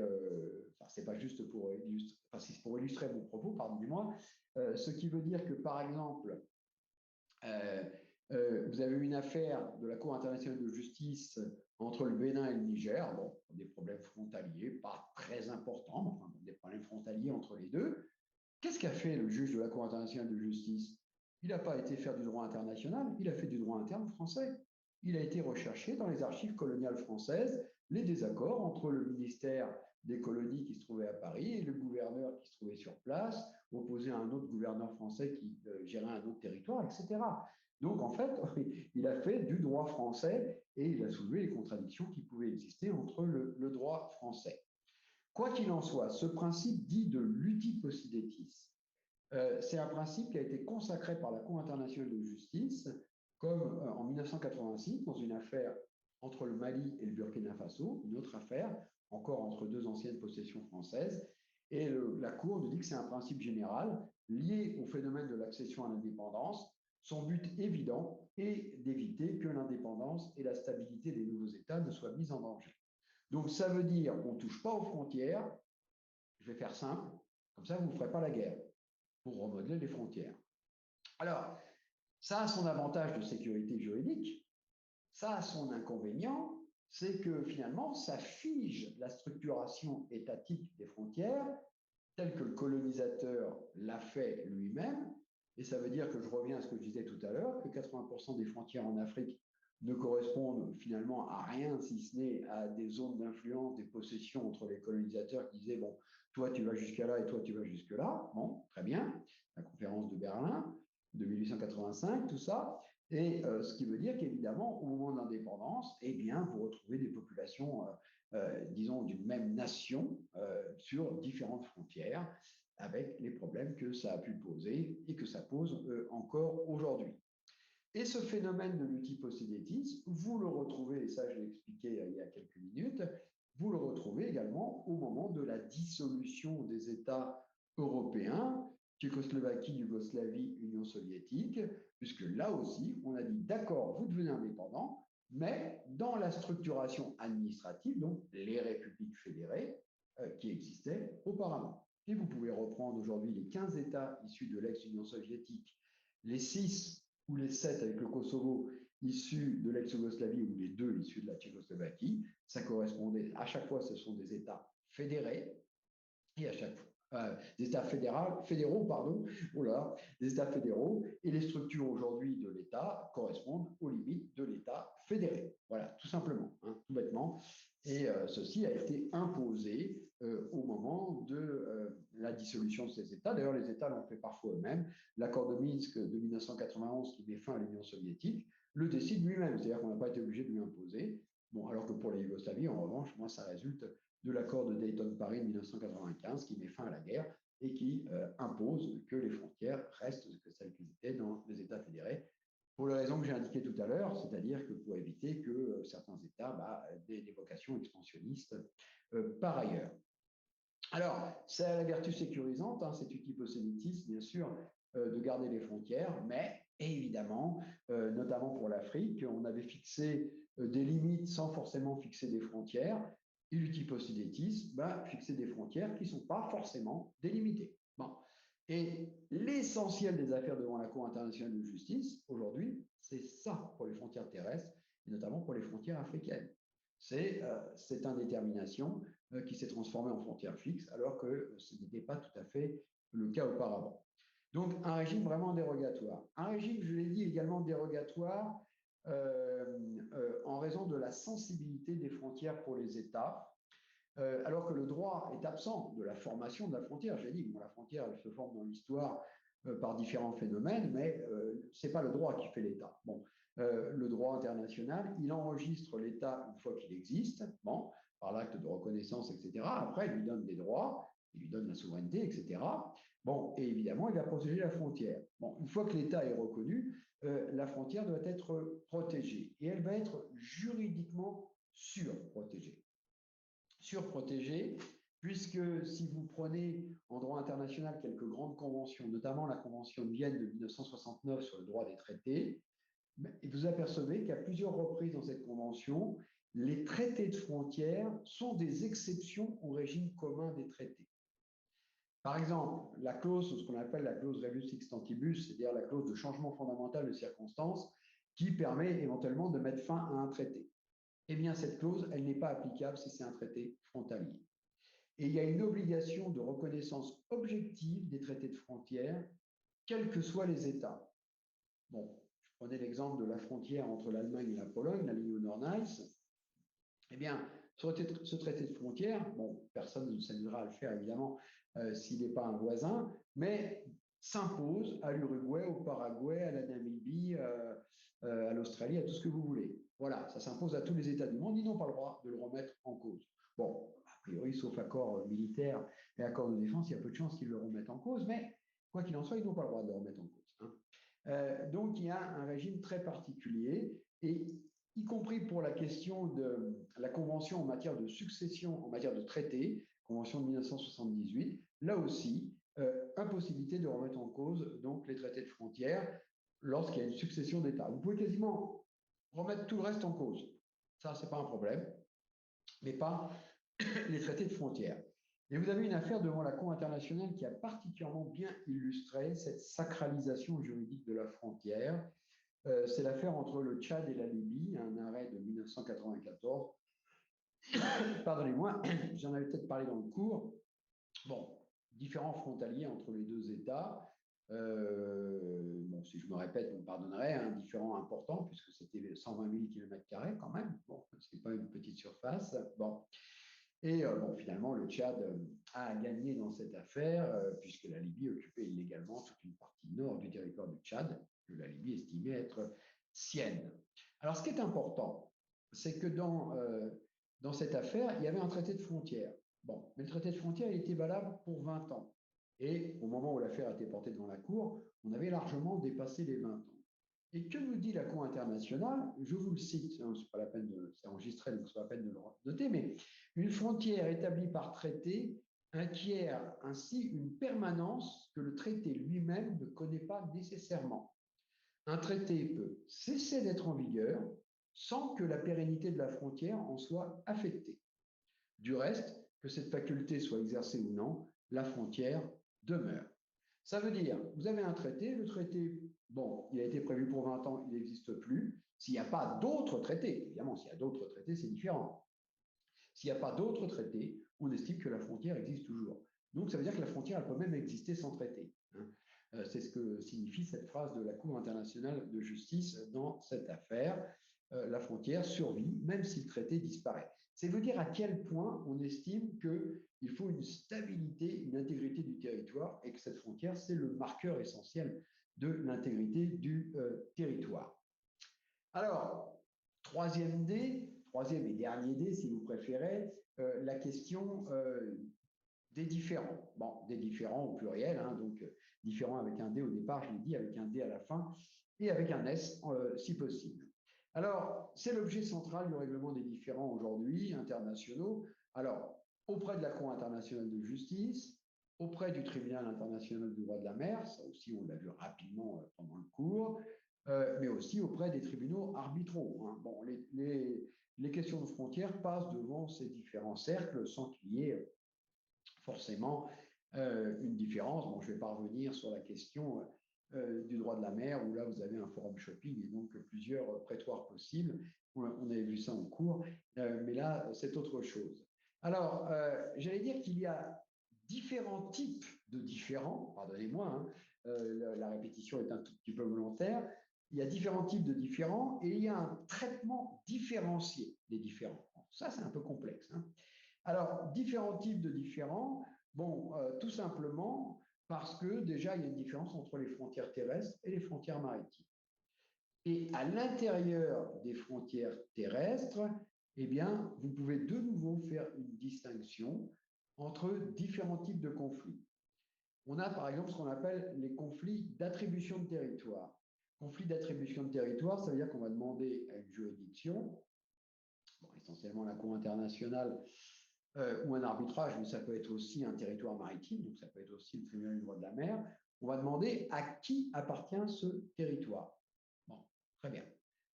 c'est pas juste pour illustrer, c'est pour illustrer mon propos, pardonnez-moi, ce qui veut dire que, par exemple, vous avez une affaire de la Cour internationale de justice entre le Bénin et le Niger, bon, des problèmes frontaliers, pas très importants, mais enfin, des problèmes frontaliers entre les deux. Qu'est-ce qu'a fait le juge de la Cour internationale de justice? Il n'a pas été faire du droit international, il a fait du droit interne français. Il a été recherché dans les archives coloniales françaises les désaccords entre le ministère des colonies qui se trouvait à Paris et le gouverneur qui se trouvait sur place, opposé à un autre gouverneur français qui gérait un autre territoire, etc. Donc, en fait, il a fait du droit français et il a soulevé les contradictions qui pouvaient exister entre le droit français. Quoi qu'il en soit, ce principe dit de l'uti possidetis, c'est un principe qui a été consacré par la Cour internationale de justice, comme en 1986, dans une affaire entre le Mali et le Burkina Faso, une autre affaire, encore entre deux anciennes possessions françaises. Et la Cour nous dit que c'est un principe général lié au phénomène de l'accession à l'indépendance. Son but évident est d'éviter que l'indépendance et la stabilité des nouveaux États ne soient mises en danger. Donc, ça veut dire qu'on ne touche pas aux frontières. Je vais faire simple, comme ça, vous ne ferez pas la guerre pour remodeler les frontières. Alors, ça a son avantage de sécurité juridique, ça a son inconvénient, c'est que finalement, ça fige la structuration étatique des frontières telle que le colonisateur l'a fait lui-même. Et ça veut dire que je reviens à ce que je disais tout à l'heure, que 80% des frontières en Afrique ne correspondent finalement à rien, si ce n'est à des zones d'influence, des possessions entre les colonisateurs qui disaient, bon, toi tu vas jusqu'à là et toi tu vas jusque là. Bon, très bien. La conférence de Berlin de 1885, tout ça. Et ce qui veut dire qu'évidemment, au moment de l'indépendance, eh bien, vous retrouvez des populations, disons, d'une même nation sur différentes frontières, avec les problèmes que ça a pu poser et que ça pose encore aujourd'hui. Et ce phénomène de l'utipossédétisme, vous le retrouvez, et ça je l'ai expliqué il y a quelques minutes, vous le retrouvez également au moment de la dissolution des États européens, Tchécoslovaquie, Yougoslavie, Union soviétique, puisque là aussi, on a dit d'accord, vous devenez indépendant, mais dans la structuration administrative, donc les républiques fédérées qui existaient auparavant. Et vous pouvez reprendre aujourd'hui les 15 États issus de l'ex-Union soviétique, les 6 ou les 7 avec le Kosovo issus de l'ex-Yougoslavie ou les 2 issus de la Tchécoslovaquie. Ça correspondait, à chaque fois, ce sont des États fédérés et à chaque fois, des États fédéraux, pardon, voilà, des États fédéraux, et les structures aujourd'hui de l'État correspondent aux limites de l'État fédéré. Voilà, tout simplement, hein, tout bêtement. Et ceci a été imposé au moment de la dissolution de ces États. D'ailleurs, les États l'ont fait parfois eux-mêmes. L'accord de Minsk de 1991 qui met fin à l'Union soviétique le décide lui-même, c'est-à-dire qu'on n'a pas été obligé de lui imposer. Bon, alors que pour la Yougoslavie, en revanche, moi, ça résulte de l'accord de Dayton-Paris de 1995 qui met fin à la guerre et qui impose que les frontières restent celles qu'elles étaient dans les États fédérés, pour les raisons que j'ai indiquées tout à l'heure, c'est-à-dire que pour éviter que certains États aient des vocations expansionnistes par ailleurs. Alors, c'est à la vertu sécurisante, hein, cet utipossémitisme, bien sûr, de garder les frontières, mais évidemment, notamment pour l'Afrique, on avait fixé des limites sans forcément fixer des frontières. Et l'utipossémitisme, fixer des frontières qui ne sont pas forcément délimitées. Bon. Et l'essentiel des affaires devant la Cour internationale de justice, aujourd'hui, c'est ça pour les frontières terrestres, et notamment pour les frontières africaines. C'est cette indétermination qui s'est transformée en frontière fixe, alors que ce n'était pas tout à fait le cas auparavant. Donc, un régime vraiment dérogatoire. Un régime, je l'ai dit, également dérogatoire en raison de la sensibilité des frontières pour les États, alors que le droit est absent de la formation de la frontière. J'ai dit que la frontière, elle se forme dans l'histoire par différents phénomènes, mais ce n'est pas le droit qui fait l'État. Bon. le droit international, il enregistre l'État une fois qu'il existe, bon, par l'acte de reconnaissance, etc. Après, il lui donne des droits, il lui donne la souveraineté, etc. Bon, et évidemment, il va protéger la frontière. Bon, une fois que l'État est reconnu, la frontière doit être protégée et elle va être juridiquement surprotégée. Surprotégée, puisque si vous prenez en droit international quelques grandes conventions, notamment la Convention de Vienne de 1969 sur le droit des traités, et vous apercevez qu'à plusieurs reprises dans cette convention, les traités de frontières sont des exceptions au régime commun des traités. Par exemple, la clause, ce qu'on appelle la clause rebus sextantibus, c'est-à-dire la clause de changement fondamental de circonstances, qui permet éventuellement de mettre fin à un traité. Eh bien, cette clause, elle n'est pas applicable si c'est un traité frontalier. Et il y a une obligation de reconnaissance objective des traités de frontières, quels que soient les États. Bon, je prenais l'exemple de la frontière entre l'Allemagne et la Pologne, la ligne Nord-Nice. Eh bien, ce traité de frontière, bon, personne ne s'amusera à le faire évidemment s'il n'est pas un voisin, mais s'impose à l'Uruguay, au Paraguay, à la Namibie, à l'Australie, à tout ce que vous voulez. Voilà, ça s'impose à tous les États du monde. Ils n'ont pas le droit de le remettre en cause. Bon, a priori, sauf accord militaire et accord de défense, il y a peu de chances qu'ils le remettent en cause, mais quoi qu'il en soit, ils n'ont pas le droit de le remettre en cause. Donc, il y a un régime très particulier et y compris pour la question de la Convention en matière de succession, en matière de traité, Convention de 1978, là aussi, impossibilité de remettre en cause donc, les traités de frontières lorsqu'il y a une succession d'États. Vous pouvez quasiment remettre tout le reste en cause. Ça, ce n'est pas un problème, mais pas les traités de frontières. Et vous avez une affaire devant la Cour internationale qui a particulièrement bien illustré cette sacralisation juridique de la frontière. C'est l'affaire entre le Tchad et la Libye, un arrêt de 1994. Pardonnez-moi, j'en avais peut-être parlé dans le cours. Bon, différents frontaliers entre les deux États. Bon, si je me répète, vous me pardonnerez, un différent important, puisque c'était 120 000 km² quand même. Bon, ce n'est pas une petite surface. Bon. Et bon, finalement, le Tchad a gagné dans cette affaire, puisque la Libye occupait illégalement toute une partie nord du territoire du Tchad, que la Libye estimait être sienne. Alors, ce qui est important, c'est que dans cette affaire, il y avait un traité de frontière. Bon, mais le traité de frontière, il était valable pour 20 ans. Et au moment où l'affaire a été portée devant la Cour, on avait largement dépassé les 20 ans. Et que nous dit la Cour internationale? Je vous le cite, c'est pas la peine de, c'est enregistré, donc c'est pas la peine de le noter, mais une frontière établie par traité acquiert ainsi une permanence que le traité lui-même ne connaît pas nécessairement. Un traité peut cesser d'être en vigueur sans que la pérennité de la frontière en soit affectée. Du reste, que cette faculté soit exercée ou non, la frontière demeure. Ça veut dire, vous avez un traité, le traité, bon, il a été prévu pour 20 ans, il n'existe plus. S'il n'y a pas d'autres traités, évidemment, s'il y a d'autres traités, c'est différent. S'il n'y a pas d'autres traités, on estime que la frontière existe toujours. Donc, ça veut dire que la frontière, elle peut même exister sans traité. C'est ce que signifie cette phrase de la Cour internationale de justice dans cette affaire. La frontière survit, même si le traité disparaît. C'est vous dire à quel point on estime qu'il faut une stabilité, une intégrité du territoire et que cette frontière, c'est le marqueur essentiel de l'intégrité du territoire. Alors, troisième et dernier D, si vous préférez, la question des différents. Bon, des différents au pluriel, hein, donc différents avec un D au départ, je l'ai dit, avec un D à la fin, et avec un S si possible. Alors, c'est l'objet central du règlement des différends aujourd'hui, internationaux. Alors, auprès de la Cour internationale de justice, auprès du Tribunal international du droit de la mer, ça aussi on l'a vu rapidement pendant le cours, mais aussi auprès des tribunaux arbitraux. Hein. Bon, les questions de frontières passent devant ces différents cercles sans qu'il y ait forcément une différence. Bon, je ne vais pas revenir sur la question du droit de la mer, où là, vous avez un forum shopping et donc plusieurs prétoires possibles. On avait vu ça en cours, mais là, c'est autre chose. Alors, j'allais dire qu'il y a différents types de différents, pardonnez-moi, hein, la répétition est un tout petit peu volontaire, il y a différents types de différents et il y a un traitement différencié des différents. Ça, c'est un peu complexe. Hein. Alors, différents types de différents, bon, tout simplement parce que déjà, il y a une différence entre les frontières terrestres et les frontières maritimes. Et à l'intérieur des frontières terrestres, eh bien, vous pouvez de nouveau faire une distinction entre différents types de conflits. On a par exemple ce qu'on appelle les conflits d'attribution de territoire. Conflit d'attribution de territoire, ça veut dire qu'on va demander à une juridiction, bon, essentiellement la Cour internationale ou un arbitrage, mais ça peut être aussi un territoire maritime, donc ça peut être aussi le tribunal du droit de la mer, on va demander à qui appartient ce territoire. Bon, très bien.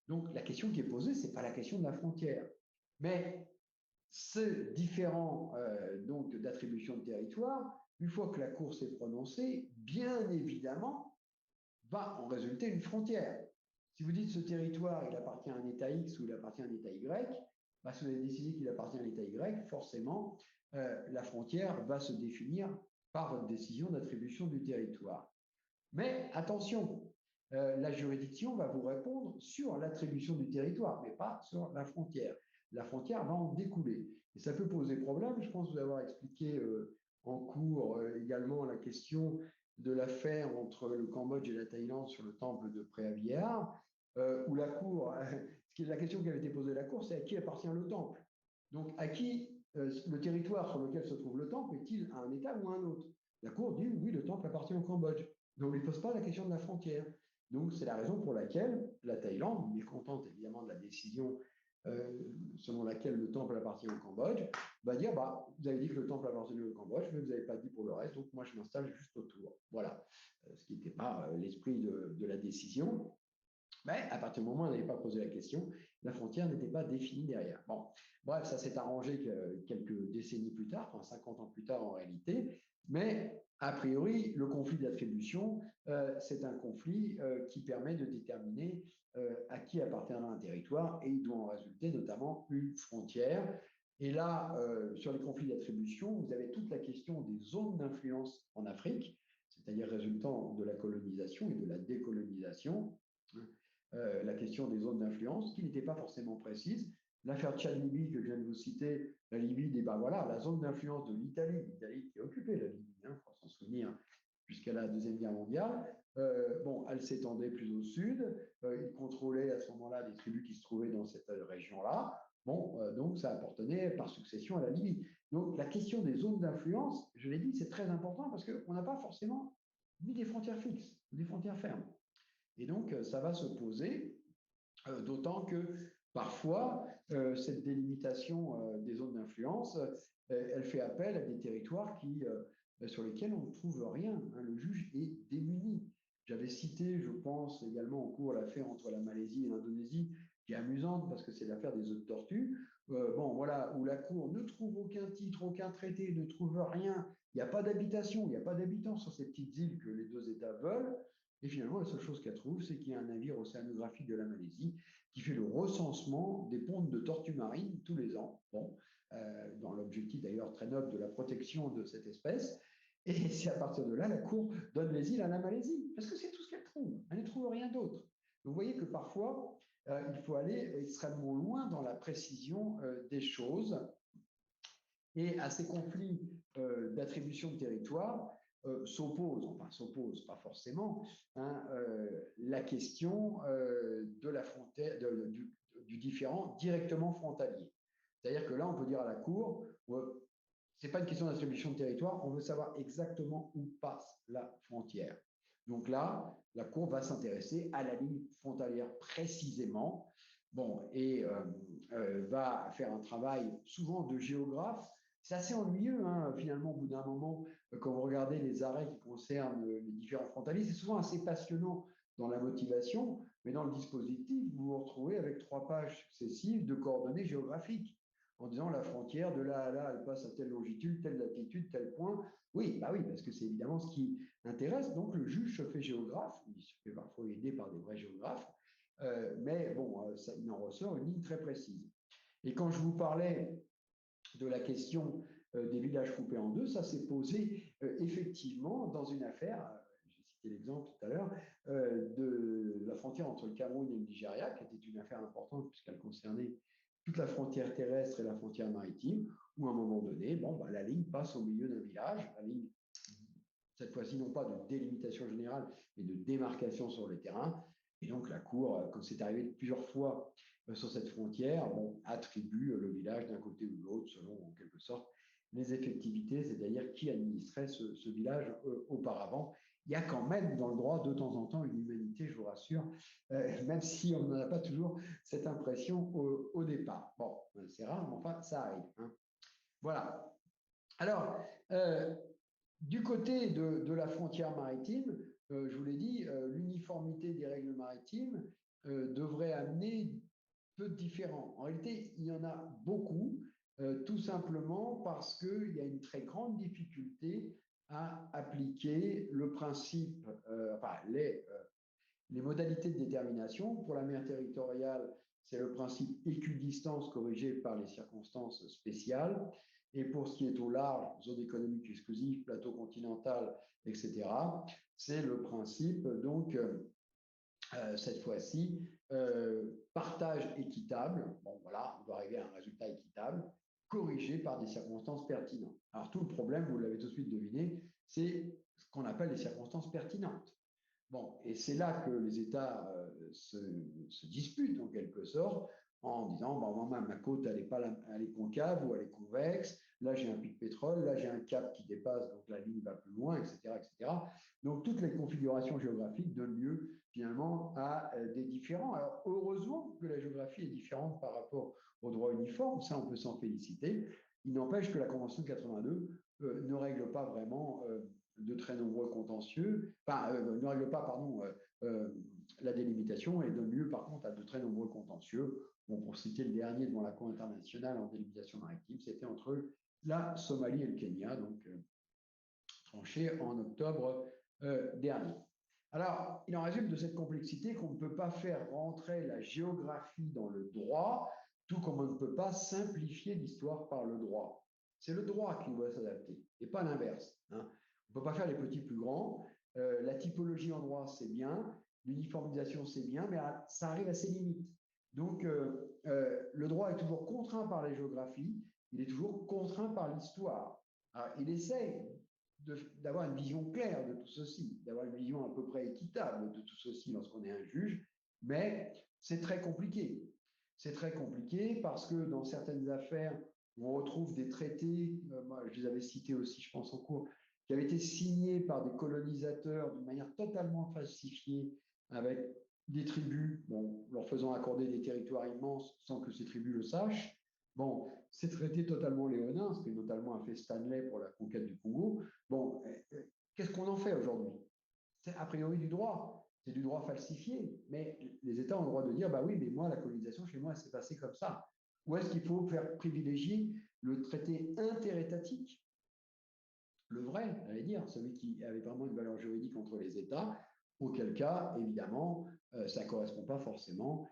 Donc la question qui est posée, ce n'est pas la question de la frontière, mais ce différent donc d'attribution de territoire, une fois que la Cour s'est prononcée, bien évidemment, va en résulter une frontière. Si vous dites ce territoire, il appartient à un État X ou il appartient à un État Y, bah, si vous avez décidé qu'il appartient à l'État Y, forcément, la frontière va se définir par votre décision d'attribution du territoire. Mais attention, la juridiction va vous répondre sur l'attribution du territoire, mais pas sur la frontière. La frontière va en découler. Et ça peut poser problème. Je pense vous avoir expliqué en cours également la question de l'affaire entre le Cambodge et la Thaïlande sur le temple de Préah où la Cour, la question qui avait été posée à la Cour, c'est à qui appartient le temple. Donc, à qui le territoire sur lequel se trouve le temple est-il à un État ou à un autre? La Cour dit oui, le temple appartient au Cambodge. Mais on ne lui pose pas la question de la frontière. Donc, c'est la raison pour laquelle la Thaïlande, mécontente évidemment de la décision selon laquelle le temple appartient au Cambodge, va dire vous avez dit que le temple appartenait au Cambodge, mais vous n'avez pas dit pour le reste, donc moi je m'installe juste autour. Voilà. Ce qui n'était pas l'esprit de la décision. Mais à partir du moment où on n'avait pas posé la question, la frontière n'était pas définie derrière. Bon, bref, ça s'est arrangé quelques décennies plus tard, enfin 50 ans plus tard en réalité, mais a priori, le conflit d'attribution, c'est un conflit qui permet de déterminer à qui appartiendra un territoire et il doit en résulter notamment une frontière. Et là, sur les conflits d'attribution, vous avez toute la question des zones d'influence en Afrique, c'est-à-dire résultant de la colonisation et de la décolonisation. La question des zones d'influence, qui n'était pas forcément précise. L'affaire Tchad-Libye que je viens de vous citer, la Libye dit, voilà, la zone d'influence de l'Italie qui occupait la Libye, il faut s'en souvenir, jusqu'à la Deuxième Guerre mondiale, elle s'étendait plus au sud, il contrôlait à ce moment-là des tribus qui se trouvaient dans cette région-là, donc ça appartenait par succession à la Libye. Donc la question des zones d'influence, je l'ai dit, c'est très important parce qu'on n'a pas forcément ni des frontières fixes, ni des frontières fermes. Et donc, ça va se poser, d'autant que parfois, cette délimitation des zones d'influence, elle fait appel à des territoires sur lesquels on ne trouve rien. Le juge est démuni. J'avais cité, je pense, également en cours l'affaire entre la Malaisie et l'Indonésie, qui est amusante parce que c'est l'affaire des œufs de tortue. Où la Cour ne trouve aucun titre, aucun traité, ne trouve rien. Il n'y a pas d'habitation, il n'y a pas d'habitants sur ces petites îles que les deux États veulent. Et finalement, la seule chose qu'elle trouve, c'est qu'il y a un navire océanographique de la Malaisie qui fait le recensement des pontes de tortues marines tous les ans, dans l'objectif d'ailleurs très noble de la protection de cette espèce. Et c'est à partir de là, la Cour donne les îles à la Malaisie, parce que c'est tout ce qu'elle trouve. Elle ne trouve rien d'autre. Vous voyez que parfois, il faut aller extrêmement loin dans la précision des choses. Et à ces conflits d'attribution de territoire, s'oppose pas forcément, la question de la frontière, du différend directement frontalier. C'est-à-dire que là, on peut dire à la Cour, ce n'est pas une question d'attribution de territoire, on veut savoir exactement où passe la frontière. Donc là, la Cour va s'intéresser à la ligne frontalière précisément, et va faire un travail souvent de géographe. C'est assez ennuyeux, finalement, au bout d'un moment, quand vous regardez les arrêts qui concernent les différents frontaliers, c'est souvent assez passionnant dans la motivation, mais dans le dispositif, vous vous retrouvez avec 3 pages successives de coordonnées géographiques, en disant la frontière de là à là, elle passe à telle longitude, telle latitude, tel point. Oui, parce que c'est évidemment ce qui intéresse. Donc le juge se fait géographe, il se fait parfois aider par des vrais géographes, mais il en ressort une ligne très précise. Et quand je vous parlais de la question des villages coupés en deux, ça s'est posé effectivement dans une affaire, j'ai cité l'exemple tout à l'heure, de la frontière entre le Cameroun et le Nigeria, qui était une affaire importante puisqu'elle concernait toute la frontière terrestre et la frontière maritime, où à un moment donné, la ligne passe au milieu d'un village, la ligne, cette fois-ci non pas de délimitation générale, mais de démarcation sur le terrain. Et donc la Cour, quand c'est arrivé plusieurs fois sur cette frontière, bon, attribue le village d'un côté ou de l'autre, selon en quelque sorte les effectivités, c'est-à-dire qui administrait ce village auparavant. Il y a quand même dans le droit de temps en temps une humanité, je vous rassure, même si on n'en a pas toujours cette impression au départ. Bon, c'est rare, mais enfin, ça arrive. Hein. Voilà. Alors, du côté de la frontière maritime, je vous l'ai dit, l'uniformité des règles maritimes devrait amener peu de différents. En réalité, il y en a beaucoup, tout simplement parce qu'il y a une très grande difficulté à appliquer le principe, enfin, les modalités de détermination. Pour la mer territoriale, c'est le principe équidistance corrigé par les circonstances spéciales. Et pour ce qui est au large, zone économique exclusive, plateau continental, etc., c'est le principe, donc, cette fois-ci, partage équitable. Bon, voilà, on doit arriver à un résultat équitable, corrigé par des circonstances pertinentes. Alors, tout le problème, vous l'avez tout de suite deviné, c'est ce qu'on appelle les circonstances pertinentes. Bon, et c'est là que les États se disputent en quelque sorte en disant bon, ma côte elle est concave ou elle est convexe, là j'ai un pic pétrole, là j'ai un cap qui dépasse, donc la ligne va plus loin, etc., etc. Donc toutes les configurations géographiques donnent lieu finalement à des différends. Alors heureusement que la géographie est différente par rapport au droit uniforme, ça on peut s'en féliciter. Il n'empêche que la Convention de 82 ne règle pas vraiment de très nombreux contentieux, enfin, ne règle pas, pardon, la délimitation et donne lieu par contre à de très nombreux contentieux. Bon, pour citer le dernier devant la Cour internationale en délimitation maritime, c'était entre la Somalie et le Kenya, donc tranché en octobre dernier. Alors, il en résulte de cette complexité qu'on ne peut pas faire rentrer la géographie dans le droit, tout comme on ne peut pas simplifier l'histoire par le droit. C'est le droit qui doit s'adapter, et pas l'inverse. Hein. On ne peut pas faire les petits plus grands. La typologie en droit, c'est bien. L'uniformisation, c'est bien, mais ça arrive à ses limites. Donc, le droit est toujours contraint par la géographie, il est toujours contraint par l'histoire. Il essaie d'avoir une vision claire de tout ceci, d'avoir une vision à peu près équitable de tout ceci lorsqu'on est un juge, mais c'est très compliqué. C'est très compliqué parce que dans certaines affaires, on retrouve des traités, moi je les avais cités aussi, je pense, en cours, qui avaient été signés par des colonisateurs d'une manière totalement falsifiée, avec des tribus, bon, leur faisant accorder des territoires immenses sans que ces tribus le sachent. Bon, ces traités totalement léonins, ce que notamment a fait Stanley pour la conquête du Congo. Bon, qu'est-ce qu'on en fait aujourd'hui? C'est a priori du droit, c'est du droit falsifié, mais les États ont le droit de dire, bah oui, mais moi, la colonisation chez moi, elle s'est passée comme ça. Ou est-ce qu'il faut faire privilégier le traité interétatique, le vrai, j'allais dire, celui qui avait vraiment une valeur juridique entre les États, auquel cas, évidemment, ça ne correspond pas forcément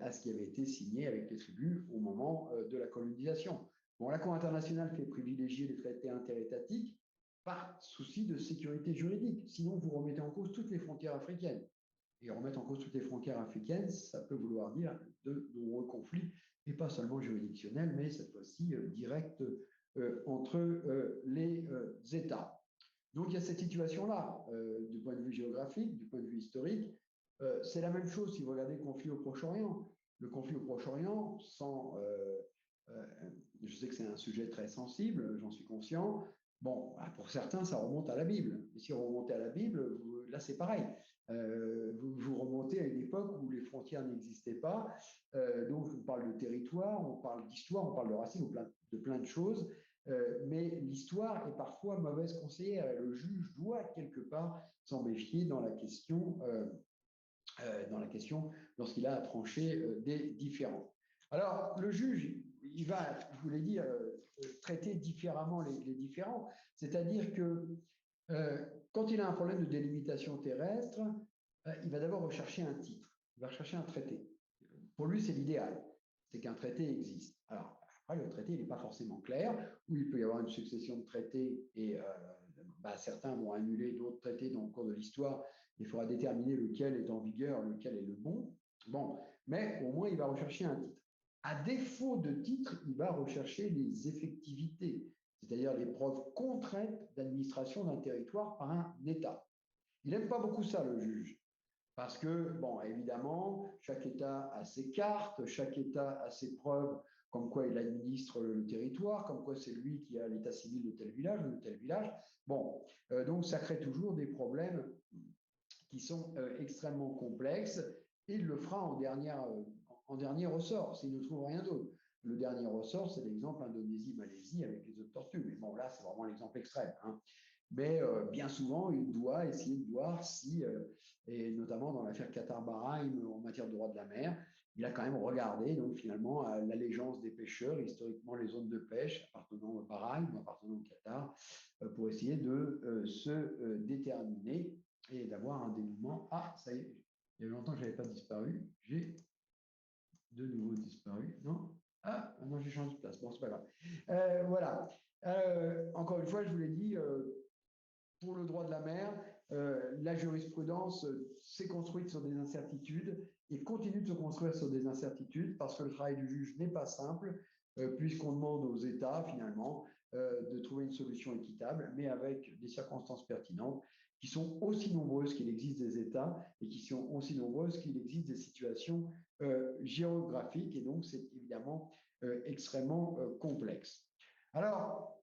à ce qui avait été signé avec les tribus au moment de la colonisation. Bon, la Cour internationale fait privilégier les traités interétatiques par souci de sécurité juridique. Sinon, vous remettez en cause toutes les frontières africaines. Et remettre en cause toutes les frontières africaines, ça peut vouloir dire de nombreux conflits, et pas seulement juridictionnels, mais cette fois-ci directs entre les États. Donc il y a cette situation-là, du point de vue géographique, du point de vue historique. C'est la même chose si vous regardez le conflit au Proche-Orient. Le conflit au Proche-Orient, je sais que c'est un sujet très sensible, j'en suis conscient. Bon, pour certains, ça remonte à la Bible. Et si vous remontez à la Bible, là, c'est pareil. Vous remontez à une époque où les frontières n'existaient pas. Donc, on parle de territoire, on parle d'histoire, on parle de racines, de plein de choses. Mais l'histoire est parfois mauvaise conseillère. Et le juge doit quelque part s'en méfier dans la question lorsqu'il a à trancher des différends. Alors, le juge, il va, je vous l'ai dit, traiter différemment les différends. C'est-à-dire que quand il a un problème de délimitation terrestre, il va d'abord rechercher un titre, il va rechercher un traité. Pour lui, c'est l'idéal, c'est qu'un traité existe. Alors, après, le traité n'est pas forcément clair, ou il peut y avoir une succession de traités et certains vont annuler d'autres traités dans le cours de l'histoire. Il faudra déterminer lequel est en vigueur, lequel est le bon. Bon, mais au moins, il va rechercher un titre. À défaut de titre, il va rechercher les effectivités, c'est-à-dire les preuves concrètes d'administration d'un territoire par un État. Il n'aime pas beaucoup ça, le juge. Parce que, bon, évidemment, chaque État a ses cartes, chaque État a ses preuves, comme quoi il administre le territoire, comme quoi c'est lui qui a l'état civil de tel village ou de tel village. Bon, donc ça crée toujours des problèmes qui sont extrêmement complexes, et il le fera en dernier ressort, s'il ne trouve rien d'autre. Le dernier ressort, c'est l'exemple Indonésie-Malaisie avec les œufs de tortue. Mais bon, là, c'est vraiment l'exemple extrême. Hein. Mais bien souvent, il doit essayer de voir si, et notamment dans l'affaire Qatar-Bahreïn en matière de droit de la mer, il a quand même regardé donc finalement l'allégeance des pêcheurs, historiquement les zones de pêche appartenant au Bahreïn ou appartenant au Qatar, pour essayer de se déterminer et d'avoir un dénouement. Ah, ça y est, il y a longtemps que je n'avais pas disparu. J'ai de nouveau disparu. Non? Ah, non, j'ai changé de place. Bon, c'est pas grave. Voilà. Encore une fois, je vous l'ai dit, pour le droit de la mer, la jurisprudence s'est construite sur des incertitudes et continue de se construire sur des incertitudes parce que le travail du juge n'est pas simple, puisqu'on demande aux États, finalement, de trouver une solution équitable, mais avec des circonstances pertinentes qui sont aussi nombreuses qu'il existe des États et qui sont aussi nombreuses qu'il existe des situations géographiques, et donc c'est évidemment extrêmement complexe. Alors,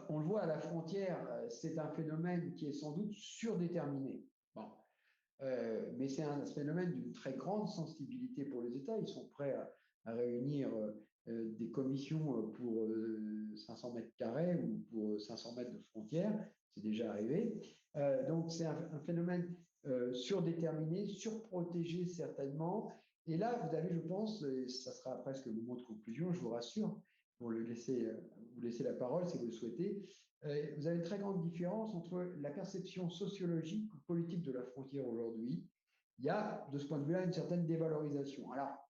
on le voit à la frontière, c'est un phénomène qui est sans doute surdéterminé. Bon. Mais c'est un phénomène d'une très grande sensibilité pour les États. Ils sont prêts à réunir des commissions pour 500 mètres carrés ou pour 500 mètres de frontière. C'est déjà arrivé. Donc c'est un phénomène surdéterminé, surprotégé certainement. Et là, vous avez, je pense, et ça sera presque le mot de conclusion, je vous rassure, pour vous laisser la parole si vous le souhaitez. Vous avez une très grande différence entre la perception sociologique ou politique de la frontière aujourd'hui. Il y a, de ce point de vue-là, une certaine dévalorisation. Alors,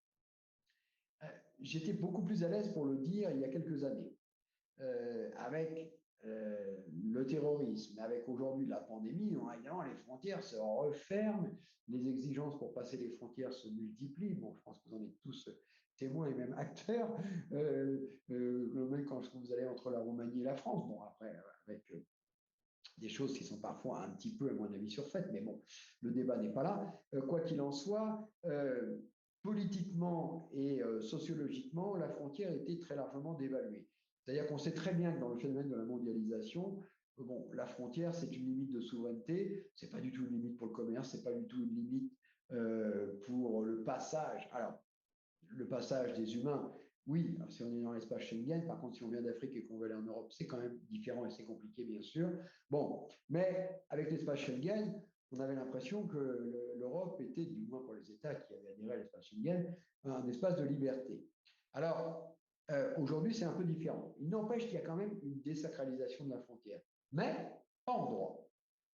j'étais beaucoup plus à l'aise pour le dire il y a quelques années. Avec le terrorisme, avec aujourd'hui la pandémie, évidemment, les frontières se referment, les exigences pour passer les frontières se multiplient. Bon, je pense que vous en êtes tous témoins et même acteurs, même quand vous allez entre la Roumanie et la France. Bon, après, avec des choses qui sont parfois un petit peu, à mon avis, surfaites, mais bon, le débat n'est pas là. Quoi qu'il en soit, politiquement et sociologiquement, la frontière était très largement dévaluée. C'est-à-dire qu'on sait très bien que dans le phénomène de la mondialisation, bon, la frontière, c'est une limite de souveraineté, c'est pas du tout une limite pour le commerce, c'est pas du tout une limite pour le passage. Alors, le passage des humains, oui, si on est dans l'espace Schengen, par contre, si on vient d'Afrique et qu'on veut aller en Europe, c'est quand même différent et c'est compliqué, bien sûr. Bon, mais avec l'espace Schengen, on avait l'impression que l'Europe était, du moins pour les États qui avaient adhéré à l'espace Schengen, un espace de liberté. Alors, aujourd'hui, c'est un peu différent. Il n'empêche qu'il y a quand même une désacralisation de la frontière, mais pas en droit.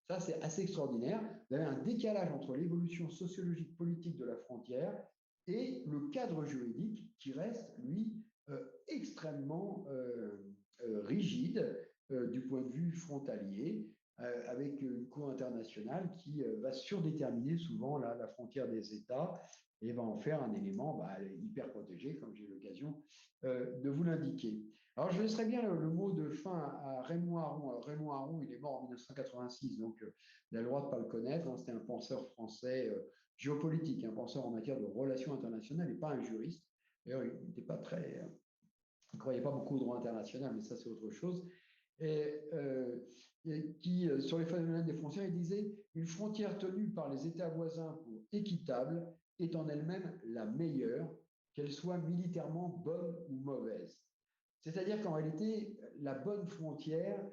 Ça, c'est assez extraordinaire. Vous avez un décalage entre l'évolution sociologique politique de la frontière et le cadre juridique qui reste, lui, extrêmement rigide du point de vue frontalier, avec une cour internationale qui va surdéterminer souvent la frontière des États et va en faire un élément hyper protégé, comme j'ai eu l'occasion de vous l'indiquer. Alors, je laisserai bien le mot de fin à Raymond Aron. Alors, Raymond Aron, il est mort en 1986, donc il a le droit de ne pas le connaître. Hein. C'était un penseur français géopolitique, un penseur en matière de relations internationales et pas un juriste. D'ailleurs, il n'était pas très. Il ne croyait pas beaucoup au droit international, mais ça, c'est autre chose. Et qui, sur les phénomènes des frontières, il disait une frontière tenue par les États voisins pour équitable est en elle-même la meilleure, qu'elle soit militairement bonne ou mauvaise. C'est-à-dire qu'en réalité, la bonne frontière,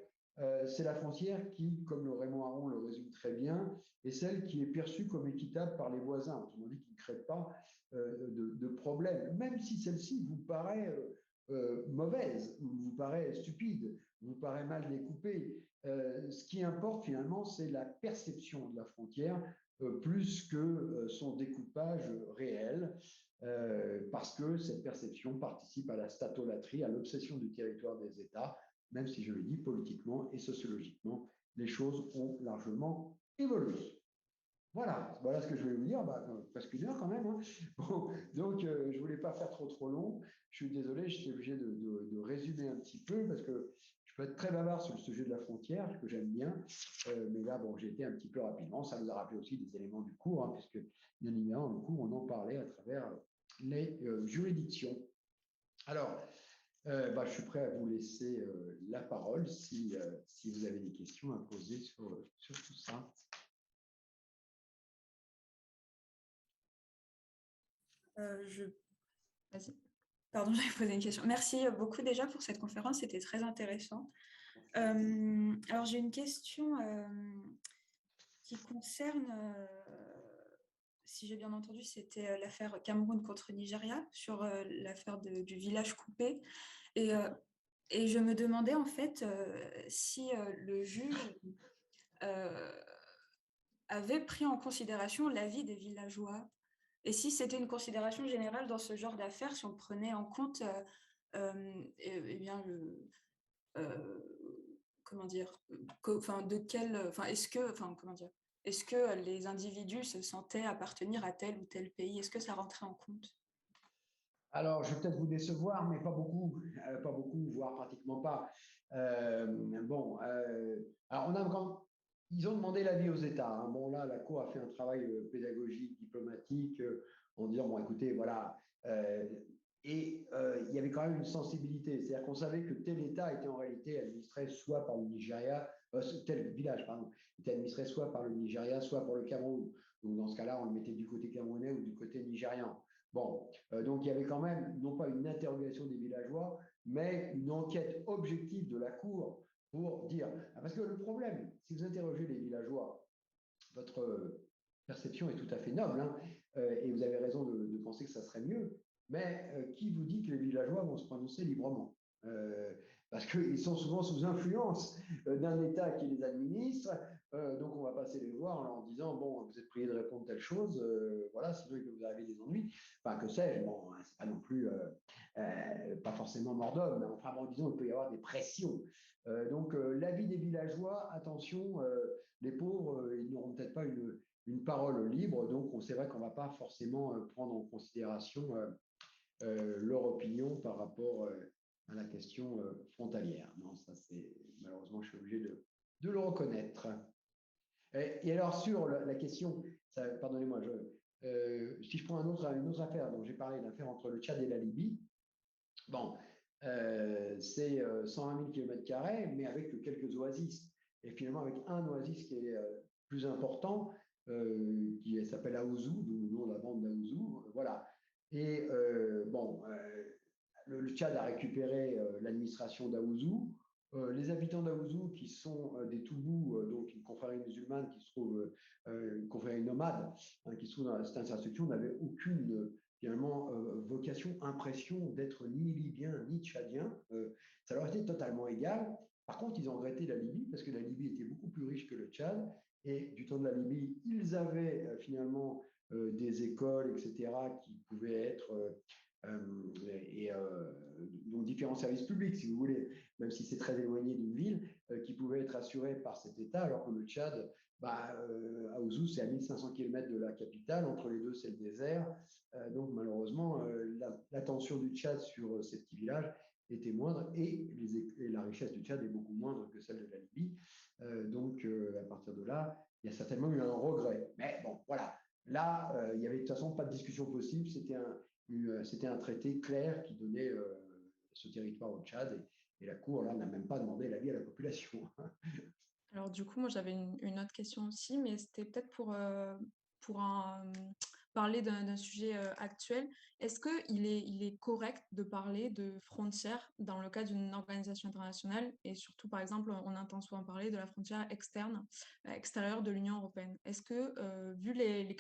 c'est la frontière qui, comme le Raymond Aron le résume très bien, est celle qui est perçue comme équitable par les voisins, autrement dit, qui ne crée pas de problème, même si celle-ci vous paraît mauvaise, vous paraît stupide, vous paraît mal découpée. Ce qui importe finalement, c'est la perception de la frontière plus que son découpage réel, parce que cette perception participe à la statolatrie, à l'obsession du territoire des États, même si je le dis politiquement et sociologiquement, les choses ont largement évolué. Voilà ce que je voulais vous dire, presque une heure quand même. Hein. Bon, donc, je ne voulais pas faire trop long. Je suis désolé, j'étais obligé de résumer un petit peu parce que Je peux être très bavard sur le sujet de la frontière, que j'aime bien, mais là, bon, j'ai été un petit peu rapidement. Ça nous a rappelé aussi des éléments du cours, hein, puisque bien évidemment, le cours, on en parlait à travers les juridictions. Alors, je suis prêt à vous laisser la parole si vous avez des questions à poser sur tout ça. Vas-y. Pardon, j'avais posé une question. Merci beaucoup déjà pour cette conférence, c'était très intéressant. Alors, j'ai une question qui concerne, si j'ai bien entendu, c'était l'affaire Cameroun contre Nigeria, sur l'affaire du village coupé. Et je me demandais en fait si le juge avait pris en considération l'avis des villageois. Et si c'était une considération générale dans ce genre d'affaires, si on prenait en compte eh bien, comment dire, est-ce que les individus se sentaient appartenir à tel ou tel pays? Est-ce que ça rentrait en compte? Alors, je vais peut-être vous décevoir, mais pas beaucoup, voire pratiquement pas. Alors ils ont demandé l'avis aux États, hein. Bon, là, la Cour a fait un travail pédagogique, diplomatique, en disant, bon, écoutez, voilà. Il y avait quand même une sensibilité, c'est-à-dire qu'on savait que tel État était en réalité administré soit par le Nigeria, tel village, pardon, était administré soit par le Nigeria, soit par le Cameroun. Donc, dans ce cas-là, on le mettait du côté camerounais ou du côté nigérian. Bon, donc il y avait quand même, non pas une interrogation des villageois, mais une enquête objective de la Cour pour dire. Parce que le problème, si vous interrogez les villageois, votre perception est tout à fait noble, hein, et vous avez raison de penser que ça serait mieux, mais qui vous dit que les villageois vont se prononcer librement? Parce qu'ils sont souvent sous influence d'un État qui les administre, donc on va passer les voir en leur disant, bon, vous êtes prié de répondre telle chose, voilà, sinon il peut vous arriver des ennuis. Enfin, que sais-je, bon, hein, c'est pas non plus, pas forcément mort d'homme, mais enfin, bon, disons, il peut y avoir des pressions. Donc, l'avis des villageois, attention, les pauvres, ils n'auront peut-être pas une parole libre, donc c'est vrai qu'on ne va pas forcément prendre en considération leur opinion par rapport à la question frontalière. Non, ça c'est malheureusement, je suis obligé de le reconnaître. Et alors sur la question, pardonnez-moi, si je prends une autre affaire dont j'ai parlé, l'affaire entre le Tchad et la Libye, bon, c'est 120 000 km², mais avec quelques oasis. Et finalement, avec un oasis qui est plus important, qui s'appelle Aouzou, d'où le nom de la bande d'Aouzou. Voilà. Et le Tchad a récupéré l'administration d'Aouzou. Les habitants d'Aouzou, qui sont des Toubous, donc une confrérie musulmane qui se trouve, une confrérie nomade, hein, qui se trouve dans cette infrastructure, n'avaient aucune finalement vocation, impression d'être ni libyen ni tchadien. Ça leur était totalement égal. Par contre, ils ont regretté la Libye parce que la Libye était beaucoup plus riche que le Tchad. Et du temps de la Libye, ils avaient finalement des écoles, etc., qui pouvaient être donc différents services publics, si vous voulez, même si c'est très éloigné d'une ville, qui pouvaient être assurés par cet État, alors que le Tchad, à Ouzou, c'est à 1500 km de la capitale, entre les deux, c'est le désert. Donc malheureusement, l'attention du Tchad sur ces petits villages était moindre et la richesse du Tchad est beaucoup moindre que celle de la Libye. Donc à partir de là, il y a certainement eu un regret. Mais bon, voilà. Là, il n'y avait de toute façon pas de discussion possible. C'était un traité clair qui donnait ce territoire au Tchad et la Cour là n'a même pas demandé l'avis à la population. Alors du coup, moi j'avais une autre question aussi, mais c'était peut-être pour parler d'un sujet actuel. Est-ce qu'il est correct de parler de frontières dans le cadre d'une organisation internationale et surtout, par exemple, on entend souvent parler de la frontière extérieure de l'Union européenne. Est-ce que, vu les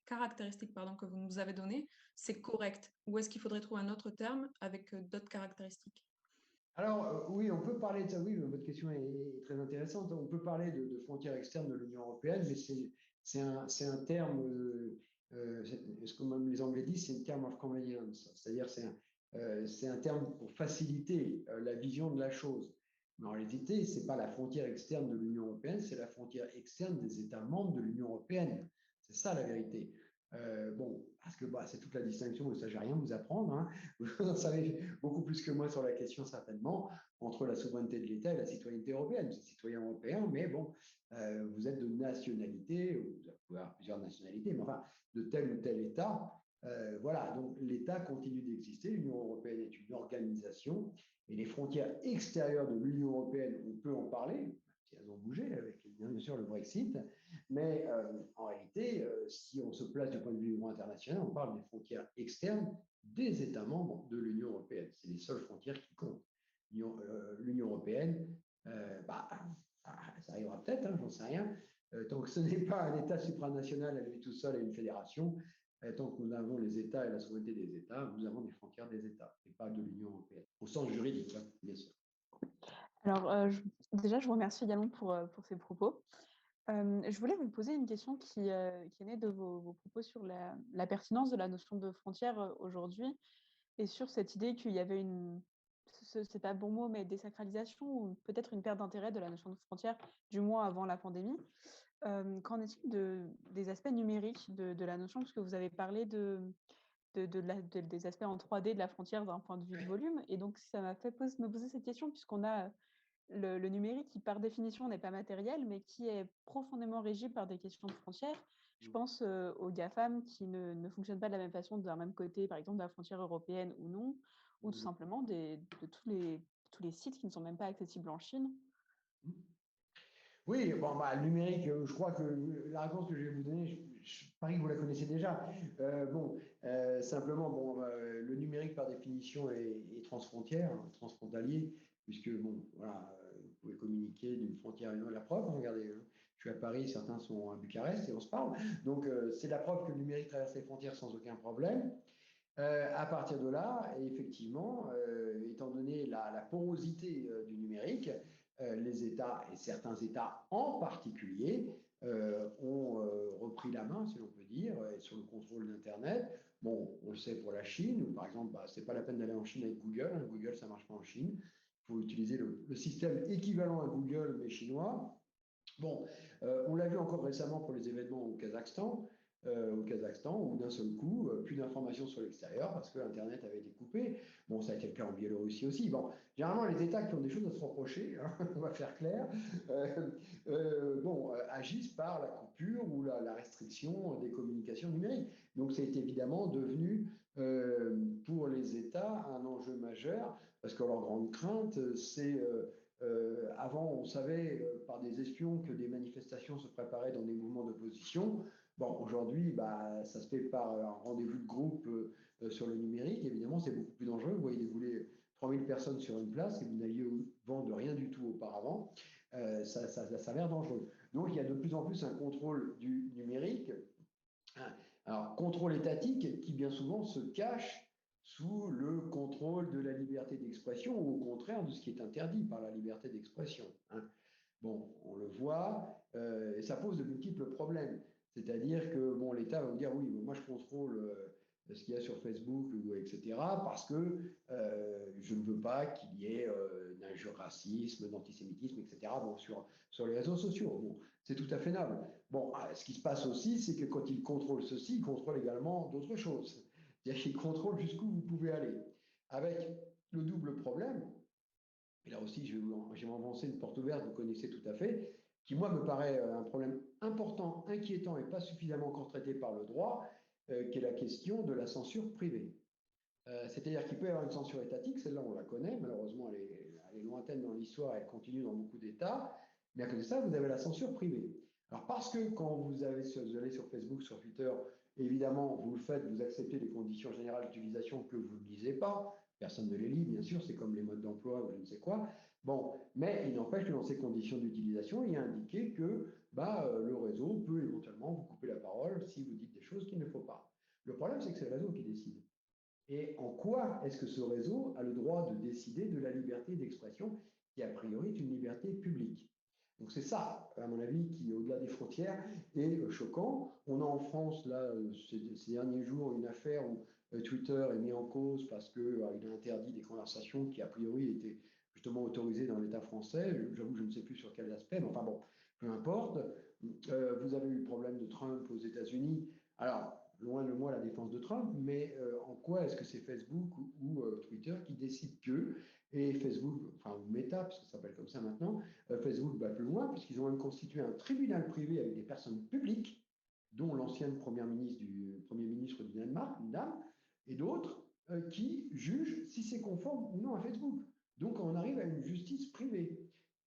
caractéristiques pardon, que vous nous avez données, c'est correct? Ou est-ce qu'il faudrait trouver un autre terme avec d'autres caractéristiques? Alors, oui, on peut parler de ça. Oui, votre question est très intéressante. On peut parler de frontières externes de l'Union européenne, mais c'est un terme, ce que même les Anglais disent, c'est une terme of convenience. C'est-à-dire, c'est un terme pour faciliter la vision de la chose. Mais en réalité, ce n'est pas la frontière externe de l'Union européenne, c'est la frontière externe des États membres de l'Union européenne. C'est ça la vérité. Bon, parce que bah, c'est toute la distinction, ça, j'ai rien à vous apprendre, hein. Vous en savez beaucoup plus que moi sur la question certainement, entre la souveraineté de l'État et la citoyenneté européenne. Vous êtes citoyen européen, mais bon, vous êtes de nationalité, vous pouvez avoir plusieurs nationalités, mais enfin, de tel ou tel État. Voilà, donc l'État continue d'exister, l'Union européenne est une organisation, et les frontières extérieures de l'Union européenne, on peut en parler, si elles ont bougé avec bien sûr le Brexit, mais en réalité, si on se place du point de vue international, on parle des frontières externes des États membres de l'Union européenne. C'est les seules frontières qui comptent. L'Union européenne, bah, ça arrivera peut-être, hein, j'en sais rien. Tant que ce n'est pas un État supranational à lui tout seul et une fédération, tant que nous avons les États et la souveraineté des États, nous avons des frontières des États et pas de l'Union européenne, au sens juridique, hein, bien sûr. Alors, déjà, je vous remercie également pour ces propos. Je voulais vous poser une question qui est née de vos propos sur la pertinence de la notion de frontière aujourd'hui et sur cette idée qu'il y avait c'est pas le bon mot, mais désacralisation ou peut-être une perte d'intérêt de la notion de frontière, du moins avant la pandémie. Qu'en est-il des aspects numériques de la notion? Parce que vous avez parlé des aspects en 3D de la frontière d'un point de vue de volume. Et donc, ça m'a fait me poser cette question, puisqu'on a le numérique qui, par définition, n'est pas matériel, mais qui est profondément régi par des questions de frontières. Je pense aux GAFAM qui ne fonctionnent pas de la même façon d'un même côté, par exemple, de la frontière européenne ou non, ou tout simplement de tous les sites qui ne sont même pas accessibles en Chine. Oui, bon, bah, le numérique, je crois que la réponse que je vais vous donner, je parie que vous la connaissez déjà. Simplement, bon, le numérique, par définition, est transfrontière, hein, transfrontalier, puisque, bon, voilà, vous pouvez communiquer d'une frontière à une autre. La preuve, hein, regardez, hein, je suis à Paris, certains sont à Bucarest et on se parle. Donc, c'est la preuve que le numérique traverse les frontières sans aucun problème. À partir de là, effectivement, étant donné la porosité du numérique, les États, et certains États en particulier, ont repris la main, si l'on peut dire, sur le contrôle d'Internet. Bon, on le sait pour la Chine, où par exemple, bah, ce n'est pas la peine d'aller en Chine avec Google. Hein, Google, ça ne marche pas en Chine. Il faut utiliser le système équivalent à Google, mais chinois. Bon, on l'a vu encore récemment pour les événements au Kazakhstan, où d'un seul coup, plus d'informations sur l'extérieur parce que Internet avait été coupé. Bon, ça a été le cas en Biélorussie aussi. Bon, généralement, les États qui ont des choses à se reprocher, hein, on va faire clair, agissent par la coupure ou la restriction des communications numériques. Donc, c'est évidemment devenu, pour les États, un enjeu majeur parce que leur grande crainte, c'est avant, on savait par des espions que des manifestations se préparaient dans des mouvements d'opposition. Bon, aujourd'hui, bah, ça se fait par un rendez-vous de groupe sur le numérique. Évidemment, c'est beaucoup plus dangereux. Vous voyez défouler 3000 personnes sur une place et vous n'aviez au vent de rien du tout auparavant. Ça s'avère dangereux. Donc, il y a de plus en plus un contrôle du numérique. Alors, contrôle étatique qui bien souvent se cache sous le contrôle de la liberté d'expression ou au contraire de ce qui est interdit par la liberté d'expression. Hein. Bon, on le voit, et ça pose de multiples problèmes. C'est-à-dire que bon, l'État va vous dire, oui, moi je contrôle ce qu'il y a sur Facebook, etc., parce que je ne veux pas qu'il y ait d'injures racisme, d'antisémitisme, etc., bon, sur les réseaux sociaux. Bon, c'est tout à fait noble. Bon, ce qui se passe aussi, c'est que quand il contrôle ceci, il contrôle également d'autres choses. C'est-à-dire qu'il contrôle jusqu'où vous pouvez aller. Avec le double problème, et là aussi, je vais m'avancer une porte ouverte, vous connaissez tout à fait, qui, moi, me paraît un problème important, inquiétant et pas suffisamment encore traité par le droit, qui est la question de la censure privée. C'est-à-dire qu'il peut y avoir une censure étatique, celle-là, on la connaît, malheureusement, elle est lointaine dans l'histoire, elle continue dans beaucoup d'États, mais à côté de ça, vous avez la censure privée. Alors, parce que quand vous allez sur Facebook, sur Twitter, évidemment, vous le faites, vous acceptez des conditions générales d'utilisation que vous ne lisez pas, personne ne les lit, bien sûr, c'est comme les modes d'emploi ou je ne sais quoi. Bon, mais il n'empêche que dans ces conditions d'utilisation, il y a indiqué que le réseau peut éventuellement vous couper la parole si vous dites des choses qu'il ne faut pas. Le problème, c'est que c'est le réseau qui décide. Et en quoi est-ce que ce réseau a le droit de décider de la liberté d'expression qui, a priori, est une liberté publique? Donc c'est ça, à mon avis, qui, au-delà des frontières, est choquant. On a en France, là, ces derniers jours, une affaire où Twitter est mis en cause parce qu'il a interdit des conversations qui, a priori, étaient justement autorisées dans l'État français. J'avoue que je ne sais plus sur quel aspect, mais enfin bon, peu importe. Vous avez eu le problème de Trump aux États-Unis. Alors, loin de moi la défense de Trump, mais en quoi est-ce que c'est Facebook ou Twitter qui décident que, et Facebook, enfin ou Meta, parce que ça s'appelle comme ça maintenant, Facebook va plus loin, puisqu'ils ont même constitué un tribunal privé avec des personnes publiques, dont l'ancienne première ministre Premier ministre du Danemark, une dame, et d'autres, qui jugent si c'est conforme ou non à Facebook. Donc on arrive à une justice privée.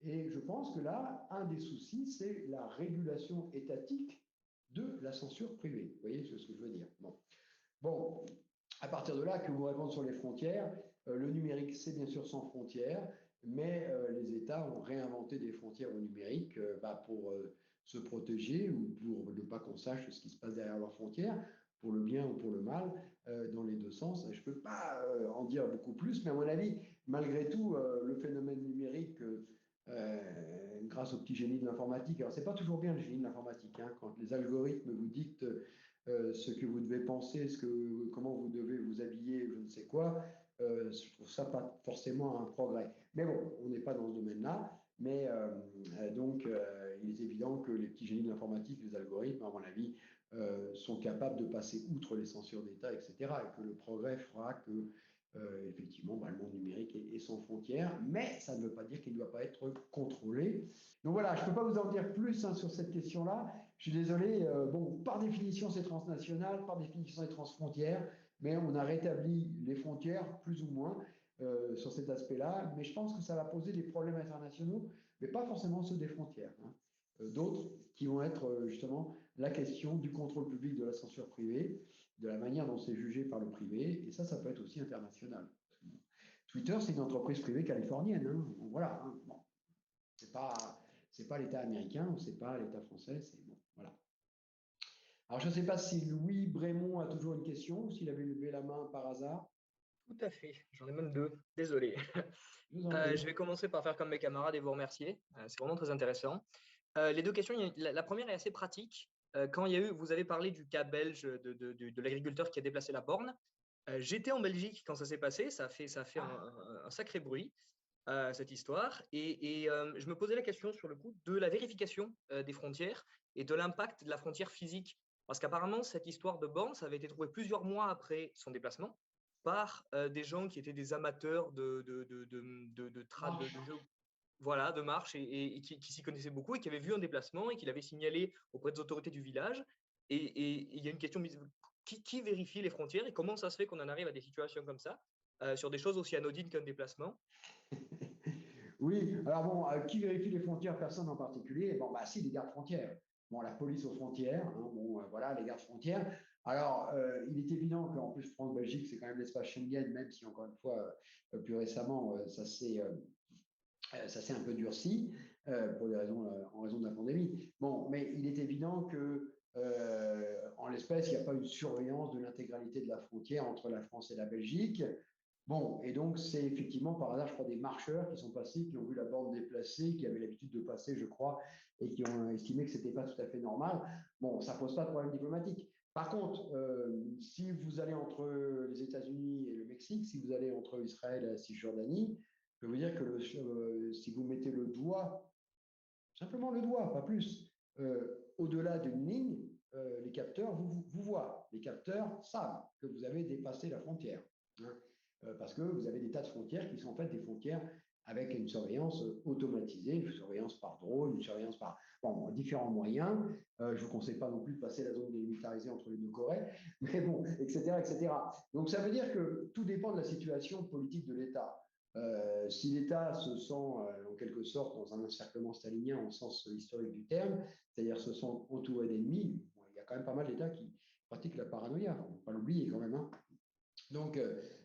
Et je pense que là, un des soucis, c'est la régulation étatique de la censure privée. Vous voyez ce que je veux dire? Bon, à partir de là, que vous répondre sur les frontières, le numérique, c'est bien sûr sans frontières, mais les États ont réinventé des frontières au numérique pour se protéger ou pour ne pas qu'on sache ce qui se passe derrière leurs frontières, pour le bien ou pour le mal, dans les deux sens. Je ne peux pas en dire beaucoup plus, mais à mon avis, malgré tout, le phénomène numérique, grâce au petit génie de l'informatique, alors c'est pas toujours bien le génie de l'informatique, hein, quand les algorithmes vous dictent ce que vous devez penser, comment vous devez vous habiller, je ne sais quoi, je trouve ça pas forcément un progrès. Mais bon, on n'est pas dans ce domaine-là. Mais donc, il est évident que les petits génies de l'informatique, les algorithmes, à mon avis, sont capables de passer outre les censures d'État, etc. Et que le progrès fera que, effectivement, le monde numérique est sans frontières. Mais ça ne veut pas dire qu'il ne doit pas être contrôlé. Donc voilà, je ne peux pas vous en dire plus sur cette question-là. Je suis désolé, par définition, c'est transnational, par définition, c'est transfrontière, mais on a rétabli les frontières, plus ou moins, sur cet aspect-là. Mais je pense que ça va poser des problèmes internationaux, mais pas forcément ceux des frontières, hein. D'autres qui vont être justement la question du contrôle public de la censure privée, de la manière dont c'est jugé par le privé, et ça peut être aussi international. Twitter, c'est une entreprise privée californienne, hein. Voilà, hein. Bon. C'est pas l'État américain ou c'est pas l'État français, c'est bon, voilà. Alors, je ne sais pas si Louis Brémond a toujours une question ou s'il avait levé la main par hasard. Tout à fait, j'en ai même deux, désolé. Je vais commencer par faire comme mes camarades et vous remercier, c'est vraiment très intéressant. Les deux questions, la première est assez pratique. Quand vous avez parlé du cas belge de l'agriculteur qui a déplacé la borne, j'étais en Belgique quand ça s'est passé, ça a fait un sacré bruit, cette histoire, et je me posais la question sur le coup de la vérification des frontières et de l'impact de la frontière physique. Parce qu'apparemment, cette histoire de borne, ça avait été trouvé plusieurs mois après son déplacement par des gens qui étaient des amateurs de marche et qui s'y connaissaient beaucoup et qui avaient vu un déplacement et qui l'avaient signalé auprès des autorités du village. Et il y a une question, qui vérifie les frontières et comment ça se fait qu'on en arrive à des situations comme ça, sur des choses aussi anodines qu'un déplacement? Oui, alors qui vérifie les frontières? Personne en particulier. Si, les gardes frontières. La police aux frontières, hein, voilà, les gardes frontières. Alors, il est évident qu'en plus, France-Belgique, c'est quand même l'espace Schengen, même si, encore une fois, plus récemment, ça s'est un peu durci en raison de la pandémie. Mais il est évident que, en l'espèce, il n'y a pas une surveillance de l'intégralité de la frontière entre la France et la Belgique. Et donc c'est effectivement par hasard, je crois, des marcheurs qui sont passés, qui ont vu la borne déplacée, qui avaient l'habitude de passer, je crois, et qui ont estimé que ce n'était pas tout à fait normal. Ça ne pose pas de problème diplomatique. Par contre, si vous allez entre les États-Unis et le Mexique, si vous allez entre Israël et la Cisjordanie, je peux vous dire que si vous mettez le doigt, simplement le doigt, pas plus, au-delà d'une ligne, les capteurs vous voient. Les capteurs savent que vous avez dépassé la frontière, hein. Parce que vous avez des tas de frontières qui sont en fait des frontières avec une surveillance automatisée, une surveillance par drone, une surveillance par différents moyens. Je ne vous conseille pas non plus de passer la zone démilitarisée entre les deux Corées, mais etc., etc. Donc ça veut dire que tout dépend de la situation politique de l'État. Si l'État se sent en quelque sorte dans un encerclement stalinien au sens historique du terme, c'est-à-dire se sent entouré d'ennemis, il y a quand même pas mal d'États qui pratiquent la paranoïa, il ne faut pas l'oublier quand même, hein. Donc,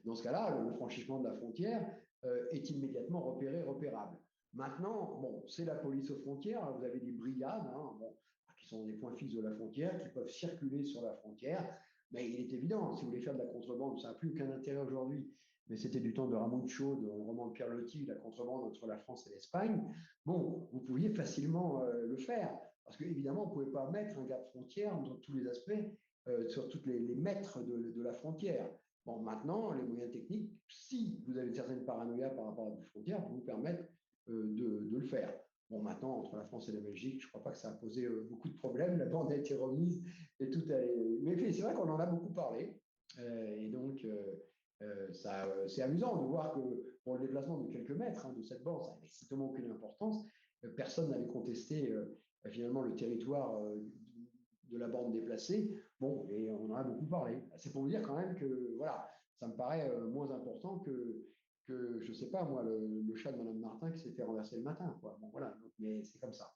dans ce cas-là, le franchissement de la frontière est immédiatement repérable. Maintenant, c'est la police aux frontières. Vous avez des brigades, hein, qui sont des points fixes de la frontière, qui peuvent circuler sur la frontière. Mais il est évident, si vous voulez faire de la contrebande, ça n'a plus aucun intérêt aujourd'hui, mais c'était du temps de Ramoncho, de roman de Pierre Loti, la contrebande entre la France et l'Espagne. Vous pouviez facilement le faire. Parce qu'évidemment, on ne pouvait pas mettre un garde frontière dans tous les aspects, sur tous les mètres de la frontière. Maintenant, les moyens techniques, si vous avez une certaine paranoïa par rapport à des frontières, vous permettent de le faire. Bon, maintenant, entre la France et la Belgique, je ne crois pas que ça a posé beaucoup de problèmes. La bande a été remise et tout a... Mais c'est vrai qu'on en a beaucoup parlé. Et donc, c'est amusant de voir que pour le déplacement de quelques mètres de cette bande, ça n'avait strictement aucune importance. Personne n'avait contesté finalement le territoire de la bande déplacée. Bon, et on en a beaucoup parlé. C'est pour vous dire quand même que, voilà, ça me paraît moins important que je ne sais pas, moi, le chat de Madame Martin qui s'est fait renverser le matin, quoi. Bon, voilà, donc, mais c'est comme ça.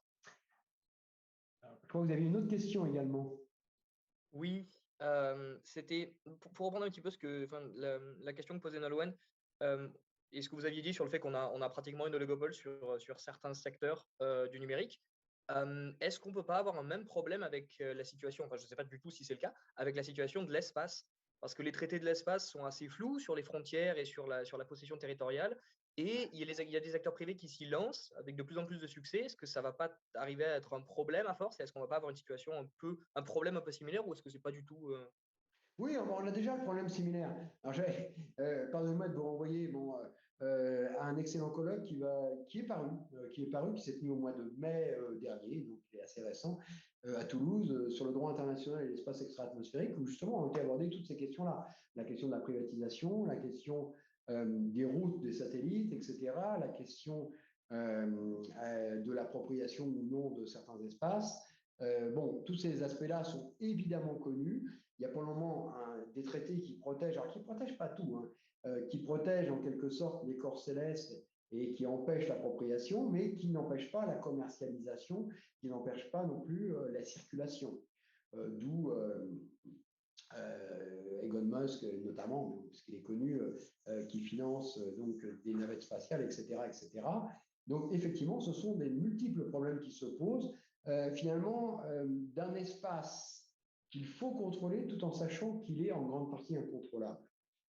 Alors, je crois que vous aviez une autre question également. Oui, c'était pour reprendre un petit peu la question que posait Nolwenn, et ce que vous aviez dit sur le fait qu'on a pratiquement une oligopole sur certains secteurs du numérique. Est-ce qu'on ne peut pas avoir un même problème avec la situation, enfin je ne sais pas du tout si c'est le cas, avec la situation de l'espace? Parce que les traités de l'espace sont assez flous sur les frontières et sur la possession territoriale. Et il y a des acteurs privés qui s'y lancent avec de plus en plus de succès. Est-ce que ça ne va pas arriver à être un problème à force? Est-ce qu'on ne va pas avoir une situation un problème un peu similaire, ou est-ce que ce n'est pas du tout Oui, on a déjà un problème similaire. Alors, pardonnez-moi de vous renvoyer à un excellent colloque qui est paru, qui s'est tenu au mois de mai dernier, donc il est assez récent, à Toulouse, sur le droit international et l'espace extra-atmosphérique, où justement ont été abordées toutes ces questions-là. La question de la privatisation, la question des routes des satellites, etc., la question de l'appropriation ou non de certains espaces. Bon, tous ces aspects-là sont évidemment connus. Il y a pour le moment des traités qui protègent, alors qui ne protègent pas tout, qui protègent en quelque sorte les corps célestes et qui empêchent l'appropriation, mais qui n'empêchent pas la commercialisation, qui n'empêchent pas non plus la circulation. D'où Elon Musk notamment, parce qu'il est connu, qui finance donc des navettes spatiales, etc., etc. Donc effectivement, ce sont des multiples problèmes qui se posent, finalement, d'un espace qu'il faut contrôler tout en sachant qu'il est en grande partie incontrôlable.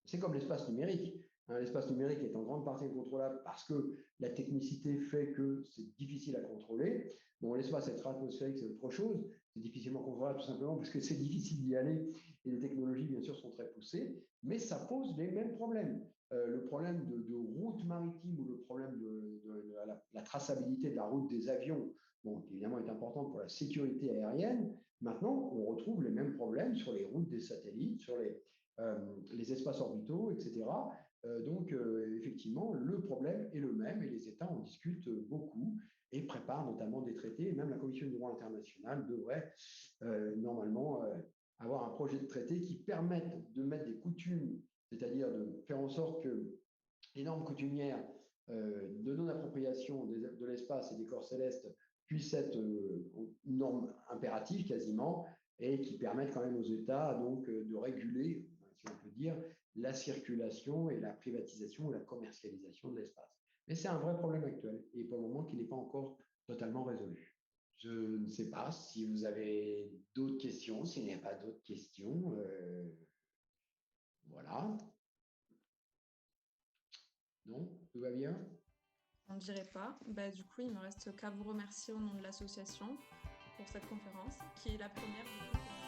C'est comme l'espace numérique. L'espace numérique est en grande partie incontrôlable parce que la technicité fait que c'est difficile à contrôler. Bon, l'espace extra-atmosphérique, c'est autre chose. C'est difficilement contrôlable tout simplement parce que c'est difficile d'y aller et les technologies, bien sûr, sont très poussées, mais ça pose les mêmes problèmes. Le problème de route maritime ou le problème de la traçabilité de la route des avions, bon, qui évidemment est importante pour la sécurité aérienne. Maintenant, on retrouve les mêmes problèmes sur les routes des satellites, sur les espaces orbitaux, etc. Donc, effectivement, le problème est le même et les États en discutent beaucoup et préparent notamment des traités. Et même la Commission du droit international devrait normalement avoir un projet de traité qui permette de mettre des coutumes, c'est-à-dire de faire en sorte que les normes coutumières de non-appropriation de l'espace et des corps célestes puissent être une norme impérative quasiment, et qui permettent quand même aux États donc de réguler, si on peut dire, la circulation et la privatisation ou la commercialisation de l'espace. Mais c'est un vrai problème actuel et pour le moment qui n'est pas encore totalement résolu. Je ne sais pas si vous avez d'autres questions. S'il n'y a pas d'autres questions, voilà. Non, tout va bien? On ne dirait pas. Bah, du coup, il ne me reste qu'à vous remercier au nom de l'association pour cette conférence, qui est la première du coup.